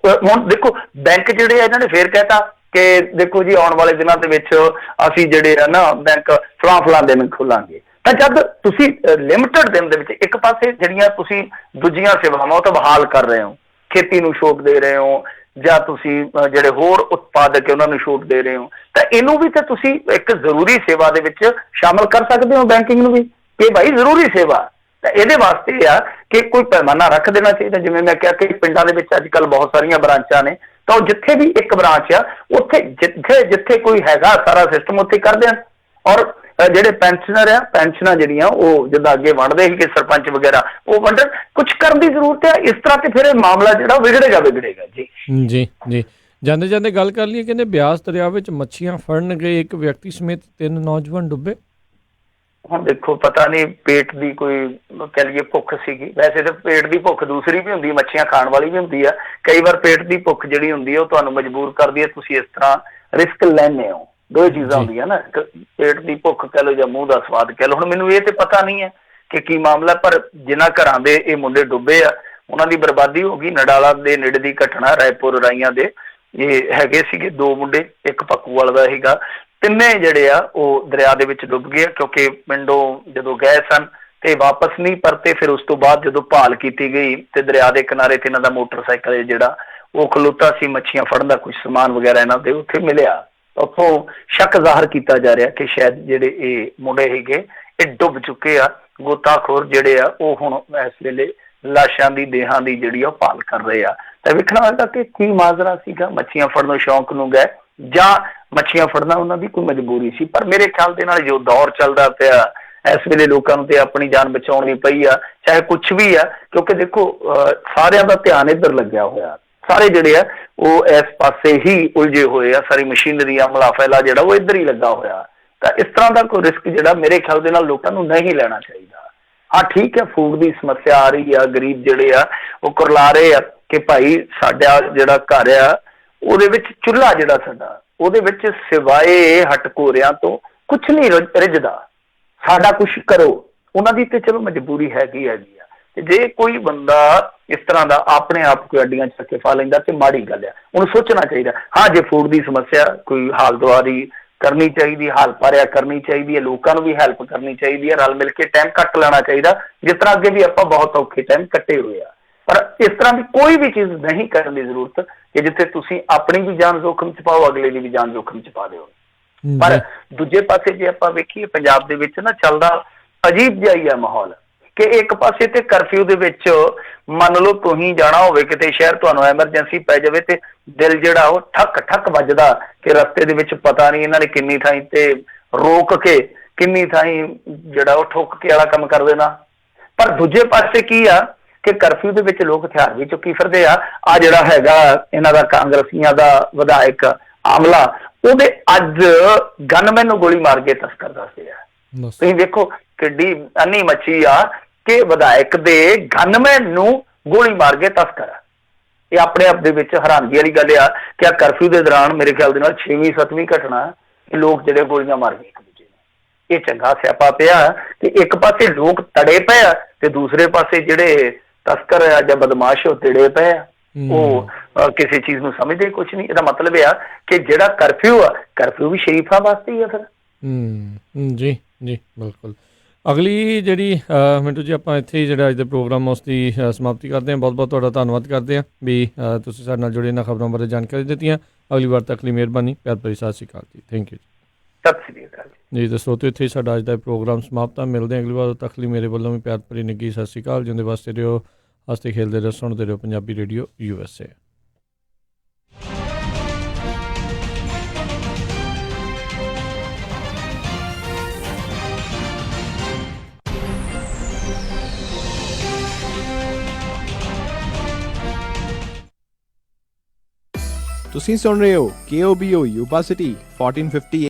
Speaker 2: ਹੁਣ ਦੇਖੋ ਬੈਂਕ ਜਿਹੜੇ ਆ ਇਹਨਾਂ ਨੇ ਫੇਰ ਕਹਿਤਾ ਕਿ ਦੇਖੋ ਜੀ ਆਉਣ ਵਾਲੇ ਦਿਨਾਂ ਦੇ ਵਿੱਚ ਅਸੀਂ ਜਿਹੜੇ ਆ ਨਾ ਬੈਂਕ ਫਲਾਂ ਦਿਨ ਖੋਲਾਂਗੇ। ਤਾਂ ਜਦ ਤੁਸੀਂ ਲਿਮਟਿਡ ਦਿਨ ਦੇ ਵਿੱਚ ਇੱਕ ਪਾਸੇ ਜਿਹੜੀਆਂ ਤੁਸੀਂ ਦੂਜੀਆਂ ਸੇਵਾਵਾਂ ਉਹ ਤਾਂ ਬਹਾਲ ਕਰ ਰਹੇ ਹੋ, ਖੇਤੀ ਨੂੰ ਛੋਟ ਦੇ ਰਹੇ ਹੋ, ਜਾਂ ਤੁਸੀਂ ਜਿਹੜੇ ਹੋਰ ਉਤਪਾਦਕ ਉਹਨਾਂ ਨੂੰ ਛੋਟ ਦੇ ਰਹੇ ਹੋ, ਤਾਂ ਇਹਨੂੰ ਵੀ ਤਾਂ ਤੁਸੀਂ ਇੱਕ ਜ਼ਰੂਰੀ ਸੇਵਾ ਦੇ ਵਿੱਚ ਸ਼ਾਮਲ ਕਰ ਸਕਦੇ ਹੋ, ਬੈਂਕਿੰਗ ਨੂੰ ਵੀ, ਕਿ ਭਾਈ ਜ਼ਰੂਰੀ ਸੇਵਾ। ਤਾਂ ਇਹਦੇ ਵਾਸਤੇ ਇਹ ਆ ਕਿ ਕੋਈ ਪੈਮਾਨਾ ਰੱਖ ਦੇਣਾ ਚਾਹੀਦਾ। ਜਿਵੇਂ ਮੈਂ ਕਿਹਾ ਕਿ ਪਿੰਡਾਂ ਦੇ ਵਿੱਚ ਅੱਜ ਕੱਲ੍ਹ ਬਹੁਤ ਸਾਰੀਆਂ ਬ੍ਰਾਂਚਾਂ ਨੇ, ਤਾਂ ਉਹ ਜਿੱਥੇ ਵੀ ਇੱਕ ਬ੍ਰਾਂਚ ਆ ਉੱਥੇ ਜਿੱਥੇ ਕੋਈ ਹੈਗਾ ਸਾਰਾ ਸਿਸਟਮ ਉੱਥੇ ਕਰ ਦੇਣ। ਔਰ ਜਿਹੜੇ ਪੈਨਸ਼ਨਰ ਆ, ਪੈਨਸ਼ਨਾਂ ਜਿਹੜੀਆਂ ਉਹ ਜਿੱਦਾਂ ਅੱਗੇ ਵੰਡਦੇ ਸੀ ਕਿ ਸਰਪੰਚ ਵਗੈਰਾ, ਉਹ ਵੰਡਣ। ਕੁਛ ਕਰਨ ਦੀ ਜ਼ਰੂਰਤ ਹੈ। ਇਸ ਤਰ੍ਹਾਂ ਤੇ ਫਿਰ ਇਹ ਮਾਮਲਾ ਜਿਹੜਾ ਵਿਗੜੇਗਾ ਜੀ।
Speaker 1: ਜਾਂਦੇ ਗੱਲ ਕਰ ਲਈਏ, ਕਹਿੰਦੇ ਬਿਆਸ ਦਰਿਆ ਵਿੱਚ ਮੱਛੀਆਂ ਫੜਨ ਗਏ ਇੱਕ ਵਿਅਕਤੀ ਸਮੇਤ 3 ਨੌਜਵਾਨ ਡੁੱਬੇ।
Speaker 2: ਹੁਣ ਦੇਖੋ ਪਤਾ ਨਹੀਂ ਪੇਟ ਦੀ ਕੋਈ ਕਹਿ ਲਈਏ ਭੁੱਖ ਸੀਗੀ। ਵੈਸੇ ਤਾਂ ਪੇਟ ਦੀ ਭੁੱਖ ਦੂਸਰੀ ਵੀ ਹੁੰਦੀ, ਮੱਛੀਆਂ ਖਾਣ ਵਾਲੀ ਵੀ ਹੁੰਦੀ ਆ। ਕਈ ਵਾਰ ਪੇਟ ਦੀ ਭੁੱਖ ਜਿਹੜੀ ਹੁੰਦੀ ਹੈ ਉਹ ਤੁਹਾਨੂੰ ਮਜਬੂਰ ਕਰਦੀ ਹੈ, ਤੁਸੀਂ ਇਸ ਤਰ੍ਹਾਂ ਰਿਸਕ ਲੈਂਦੇ ਹੋ। ਦੋ ਚੀਜ਼ਾਂ ਹੁੰਦੀਆਂ ਨਾ, ਇੱਕ ਪੇਟ ਦੀ ਭੁੱਖ ਕਹਿ ਲਓ ਜਾਂ ਮੂੰਹ ਦਾ ਸਵਾਦ ਕਹਿ ਲਓ। ਹੁਣ ਮੈਨੂੰ ਇਹ ਤੇ ਪਤਾ ਨਹੀਂ ਹੈ ਕਿ ਕੀ ਮਾਮਲਾ, ਪਰ ਜਿਨ੍ਹਾਂ ਘਰਾਂ ਦੇ ਇਹ ਮੁੰਡੇ ਡੁੱਬੇ ਆ ਉਹਨਾਂ ਦੀ ਬਰਬਾਦੀ ਹੋ ਗਈ। ਨਡਾਲਾ ਦੇ ਨੇੜੇ ਦੀ ਘਟਨਾ, ਰਾਏਪੁਰ ਰਾਈਆਂ ਦੇ। ਇਹ ਹੈਗੇ ਸੀਗੇ 2 ਮੁੰਡੇ, ਇੱਕ ਪੱਕੂਵਾਲ ਦਾ ਸੀਗਾ। ਤਿੰਨੇ ਜਿਹੜੇ ਆ ਉਹ ਦਰਿਆ ਦੇ ਵਿੱਚ ਡੁੱਬ ਗਏ ਕਿਉਂਕਿ ਪਿੰਡੋਂ ਜਦੋਂ ਗਏ ਸਨ ਤੇ ਵਾਪਸ ਨਹੀਂ ਪਰਤੇ। ਫਿਰ ਉਸ ਤੋਂ ਬਾਅਦ ਜਦੋਂ ਭਾਲ ਕੀਤੀ ਗਈ ਤੇ ਦਰਿਆ ਦੇ ਕਿਨਾਰੇ ਤੇ ਇਹਨਾਂ ਦਾ ਮੋਟਰਸਾਈਕਲ ਜਿਹੜਾ ਉਹ ਖਲੋਤਾ ਸੀ, ਮੱਛੀਆਂ ਫੜਨ ਦਾ ਕੁਝ ਸਮਾਨ ਵਗੈਰਾ ਇਹਨਾਂ ਦੇ ਉੱਥੇ ਮਿਲਿਆ। ਉੱਥੋਂ ਸ਼ੱਕ ਜ਼ਾਹਰ ਕੀਤਾ ਜਾ ਰਿਹਾ ਕਿ ਸ਼ਾਇਦ ਜਿਹੜੇ ਇਹ ਮੁੰਡੇ ਸੀਗੇ ਇਹ ਡੁੱਬ ਚੁੱਕੇ ਆ। ਗੋਤਾਖੋਰ ਜਿਹੜੇ ਆ ਉਹ ਹੁਣ ਇਸ ਵੇਲੇ ਲਾਸ਼ਾਂ ਦੀ, ਦੇਹਾਂ ਦੀ ਜਿਹੜੀ ਆ ਭਾਲ ਕਰ ਰਹੇ ਆ। ਤਾਂ ਵੇਖਣਾ ਹੋਏਗਾ ਕਿ ਕੀ ਮਾਜਰਾ ਸੀਗਾ, ਮੱਛੀਆਂ ਫੜਨ ਸ਼ੌਂਕ ਨੂੰ ਗਏ ਜਾਂ ਮੱਛੀਆਂ ਫੜਨਾ ਉਹਨਾਂ ਦੀ ਕੋਈ ਮਜਬੂਰੀ ਸੀ। ਪਰ ਮੇਰੇ ਖਿਆਲ ਦੇ ਨਾਲ ਜੋ ਦੌਰ ਚੱਲਦਾ ਪਿਆ ਇਸ ਵੇਲੇ ਲੋਕਾਂ ਨੂੰ ਤੇ ਆਪਣੀ ਜਾਨ ਬਚਾਉਣੀ ਪਈ ਆ, ਚਾਹੇ ਕੁਛ ਵੀ ਆ, ਕਿਉਂਕਿ ਦੇਖੋ ਸਾਰਿਆਂ ਦਾ ਧਿਆਨ ਇੱਧਰ ਲੱਗਿਆ ਹੋਇਆ। ਸਾਰੇ ਜਿਹੜੇ ਆ ਉਹ ਇਸ ਪਾਸੇ ਹੀ ਉਲਝੇ ਹੋਏ ਆ, ਸਾਰੀ ਮਸ਼ੀਨਰੀ ਅਮਲਾ ਫੈਲਾ ਜਿਹੜਾ ਉਹ ਇੱਧਰ ਹੀ ਲੱਗਾ ਹੋਇਆ। ਤਾਂ ਇਸ ਤਰ੍ਹਾਂ ਦਾ ਕੋਈ ਰਿਸਕ ਜਿਹੜਾ ਮੇਰੇ ਖਿਆਲ ਦੇ ਨਾਲ ਲੋਕਾਂ ਨੂੰ ਨਹੀਂ ਲੈਣਾ ਚਾਹੀਦਾ। ਹਾਂ ਠੀਕ ਹੈ, ਫੂਡ ਦੀ ਸਮੱਸਿਆ ਆ ਰਹੀ ਆ, ਗਰੀਬ ਜਿਹੜੇ ਆ ਉਹ ਕੁਰਲਾ ਰਹੇ ਆ ਕਿ ਭਾਈ ਸਾਡਾ ਜਿਹੜਾ ਘਰ ਆ ਉਹਦੇ ਵਿੱਚ ਚੁੱਲ੍ਹਾ ਜਿਹੜਾ ਸਾਡਾ ਉਹਦੇ ਵਿੱਚ ਸਿਵਾਏ ਹਟਕੋਰਿਆਂ ਤੋਂ ਕੁਛ ਨਹੀਂ ਰਿੱਝਦਾ, ਸਾਡਾ ਕੁਛ ਕਰੋ। ਉਹਨਾਂ ਦੀ ਤੇ ਚਲੋ ਮਜਬੂਰੀ ਹੈਗੀ ਆ। ਤੇ ਜੇ ਕੋਈ ਬੰਦਾ ਇਸ ਤਰ੍ਹਾਂ ਦਾ ਆਪਣੇ ਆਪ ਕੋਈ ਅੱਡੀਆਂ ਚੱਕ ਕੇ ਫਾ ਲੈਂਦਾ ਤੇ ਮਾੜੀ ਗੱਲ ਆ, ਉਹਨੂੰ ਸੋਚਣਾ ਚਾਹੀਦਾ। ਹਾਂ, ਜੇ ਫੂਡ ਦੀ ਸਮੱਸਿਆ ਕੋਈ ਹਾਲ ਦੁਆਰੀ ਕਰਨੀ ਚਾਹੀਦੀ, ਹਾਲ ਪਾਰਿਆ ਕਰਨੀ ਚਾਹੀਦੀ ਹੈ, ਲੋਕਾਂ ਨੂੰ ਵੀ ਹੈਲਪ ਕਰਨੀ ਚਾਹੀਦੀ ਹੈ, ਰਲ ਮਿਲ ਕੇ ਟਾਈਮ ਕੱਟ ਲੈਣਾ ਚਾਹੀਦਾ, ਜਿਸ ਤਰ੍ਹਾਂ ਅੱਗੇ ਵੀ ਆਪਾਂ ਬਹੁਤ ਔਖੇ ਟਾਈਮ ਕੱਟੇ ਹੋਏ ਆ। ਪਰ ਇਸ ਤਰ੍ਹਾਂ ਦੀ ਕੋਈ ਵੀ ਚੀਜ਼ ਨਹੀਂ ਕਰਨ ਦੀ ਜ਼ਰੂਰਤ ਕਿ ਜਿੱਥੇ ਤੁਸੀਂ ਆਪਣੀ ਵੀ ਜਾਨ ਜੋਖਮ ਚ ਪਾਓ, ਅਗਲੇ ਦੀ ਵੀ ਜਾਨ ਜੋਖਮ ਚ ਪਾ ਦਿਓ। ਪਰ ਦੂਜੇ ਪਾਸੇ ਜੇ ਆਪਾਂ ਵੇਖੀਏ, ਪੰਜਾਬ ਦੇ ਵਿੱਚ ਨਾ ਚੱਲਦਾ ਅਜੀਬ ਜਿਹਾ ਹੀ ਆ ਮਾਹੌਲ ਕਿ ਇੱਕ ਪਾਸੇ ਤੇ ਕਰਫਿਊ ਦੇ ਵਿੱਚ ਮੰਨ ਲਓ ਤੁਸੀਂ ਜਾਣਾ ਹੋਵੇ ਕਿਤੇ ਸ਼ਹਿਰ, ਤੁਹਾਨੂੰ ਐਮਰਜੈਂਸੀ ਪੈ ਜਾਵੇ ਤੇ ਦਿਲ ਜਿਹੜਾ ਉਹ ਠੱਕ ਠੱਕ ਵੱਜਦਾ ਕਿ ਰਸਤੇ ਦੇ ਵਿੱਚ ਪਤਾ ਨਹੀਂ ਇਹਨਾਂ ਨੇ ਕਿੰਨੀ ਥਾਈਂ ਤੇ ਰੋਕ ਕੇ ਕਿੰਨੀ ਥਾਈਂ ਜਿਹੜਾ ਉਹ ਠੁੱਕ ਕੇ ਵਾਲਾ ਕੰਮ ਕਰ ਦੇਣਾ। ਪਰ ਦੂਜੇ ਪਾਸੇ ਕੀ ਆ ਕਿ ਕਰਫਿਊ ਦੇ ਵਿੱਚ ਲੋਕ ਹਥਿਆਰ ਵੀ ਚੁੱਕੀ ਫਿਰਦੇ ਆ। ਆ ਜਿਹੜਾ ਹੈਗਾ ਇਹਨਾਂ ਦਾ ਕਾਂਗਰਸੀਆਂ ਦਾ ਵਿਧਾਇਕ ਆਮਲਾ, ਉਹਦੇ ਅੱਜ ਗਨਮੈਨ ਨੂੰ ਗੋਲੀ ਮਾਰ ਕੇ ਤਸਕਰ ਦੱਸਦੇ ਆ। ਤੁਸੀਂ ਵੇਖੋ ਕਿੱਡੀ ਅੰਨੀ ਮੱਛੀ ਆ ਕਿ ਵਿਧਾਇਕ ਦੇ ਗਨਮੈਨ ਨੂੰ ਗੋਲੀ ਮਾਰ ਕੇ ਤਸਕਰ ਆ। ਇਹ ਆਪਣੇ ਆਪ ਦੇ ਵਿੱਚ ਹੈਰਾਨਗੀ ਵਾਲੀ ਗੱਲ ਆ ਕਿ ਆ ਕਰਫਿਊ ਦੇ ਦੌਰਾਨ ਮੇਰੇ ਖਿਆਲ ਦੇ ਨਾਲ 6ਵੀਂ 7ਵੀਂ ਘਟਨਾ ਕਿ ਲੋਕ ਜਿਹੜੇ ਗੋਲੀਆਂ ਮਾਰ ਗਏ ਇੱਕ ਦੂਜੇ ਨੂੰ। ਇਹ ਚੰਗਾ ਸਿਆਪਾ ਪਿਆ ਕਿ ਇੱਕ ਪਾਸੇ ਲੋਕ ਤੜੇ ਪਏ ਆ ਤੇ ਦੂਸਰੇ ਪਾਸੇ ਜਿਹੜੇ ਤਸਕਰ ਆ ਜਾਂ ਬਦਮਾਸ਼ ਉਹ ਤੜੇ ਪਏ ਆ। ਉਹ ਕਿਸੇ ਚੀਜ਼ ਨੂੰ ਸਮਝਦੇ ਕੁਛ ਨਹੀਂ। ਇਹਦਾ ਮਤਲਬ ਇਹ ਆ ਕਿ ਜਿਹੜਾ ਕਰਫਿਊ ਆ, ਕਰਫਿਊ ਵੀ ਸ਼ਰੀਫਾਂ ਵਾਸਤੇ ਹੀ ਆ ਫਿਰ।
Speaker 1: ਜੀ ਜੀ ਬਿਲਕੁਲ। ਅਗਲੀ ਜਿਹੜੀ ਮਿੰਟੂ ਜੀ ਆਪਾਂ ਇੱਥੇ ਹੀ ਜਿਹੜਾ ਅੱਜ ਦੇ ਪ੍ਰੋਗਰਾਮ ਉਸ ਦੀ ਸਮਾਪਤੀ ਕਰਦੇ ਹਾਂ। ਬਹੁਤ ਬਹੁਤ ਤੁਹਾਡਾ ਧੰਨਵਾਦ ਕਰਦੇ ਹਾਂ ਵੀ ਤੁਸੀਂ ਸਾਡੇ ਨਾਲ ਜੁੜੇ, ਇਹਨਾਂ ਖਬਰਾਂ ਬਾਰੇ ਜਾਣਕਾਰੀ ਦਿੱਤੀਆਂ। ਅਗਲੀ ਵਾਰ ਤੱਕ ਲਈ ਮਿਹਰਬਾਨੀ। ਪਿਆਰ ਭਰੀ ਸਤਿ ਸ਼੍ਰੀ ਅਕਾਲ ਜੀ। ਥੈਂਕ ਯੂ ਜੀ।
Speaker 2: ਸਤਿ ਸ਼੍ਰੀ ਅਕਾਲ
Speaker 1: ਜੀ। ਤੇ ਸਰੋਤਿਓ, ਇੱਥੇ ਹੀ ਸਾਡਾ ਅੱਜ ਦਾ ਪ੍ਰੋਗਰਾਮ ਸਮਾਪਤ ਆ। ਮਿਲਦੇ ਹਾਂ ਅਗਲੀ ਵਾਰ ਤੱਕ ਲਈ ਮੇਰੇ ਵੱਲੋਂ ਵੀ ਪਿਆਰ ਭਰੀ ਨਿੱਘੀ ਸਤਿ ਸ਼੍ਰੀ ਅਕਾਲ। ਜਿਉਂਦੇ ਵਾਸਤੇ ਰਹੋ, ਹੱਸਦੇ ਖੇਲਦੇ ਰਹੋ, ਸੁਣਦੇ ਰਹੋ ਪੰਜਾਬੀ ਰੇਡੀਓ USA।
Speaker 3: ਤੁਸੀਂ ਸੁਣ ਰਹੇ ਹੋ KOBO ਯੂਬਾ ਸਿਟੀ 1450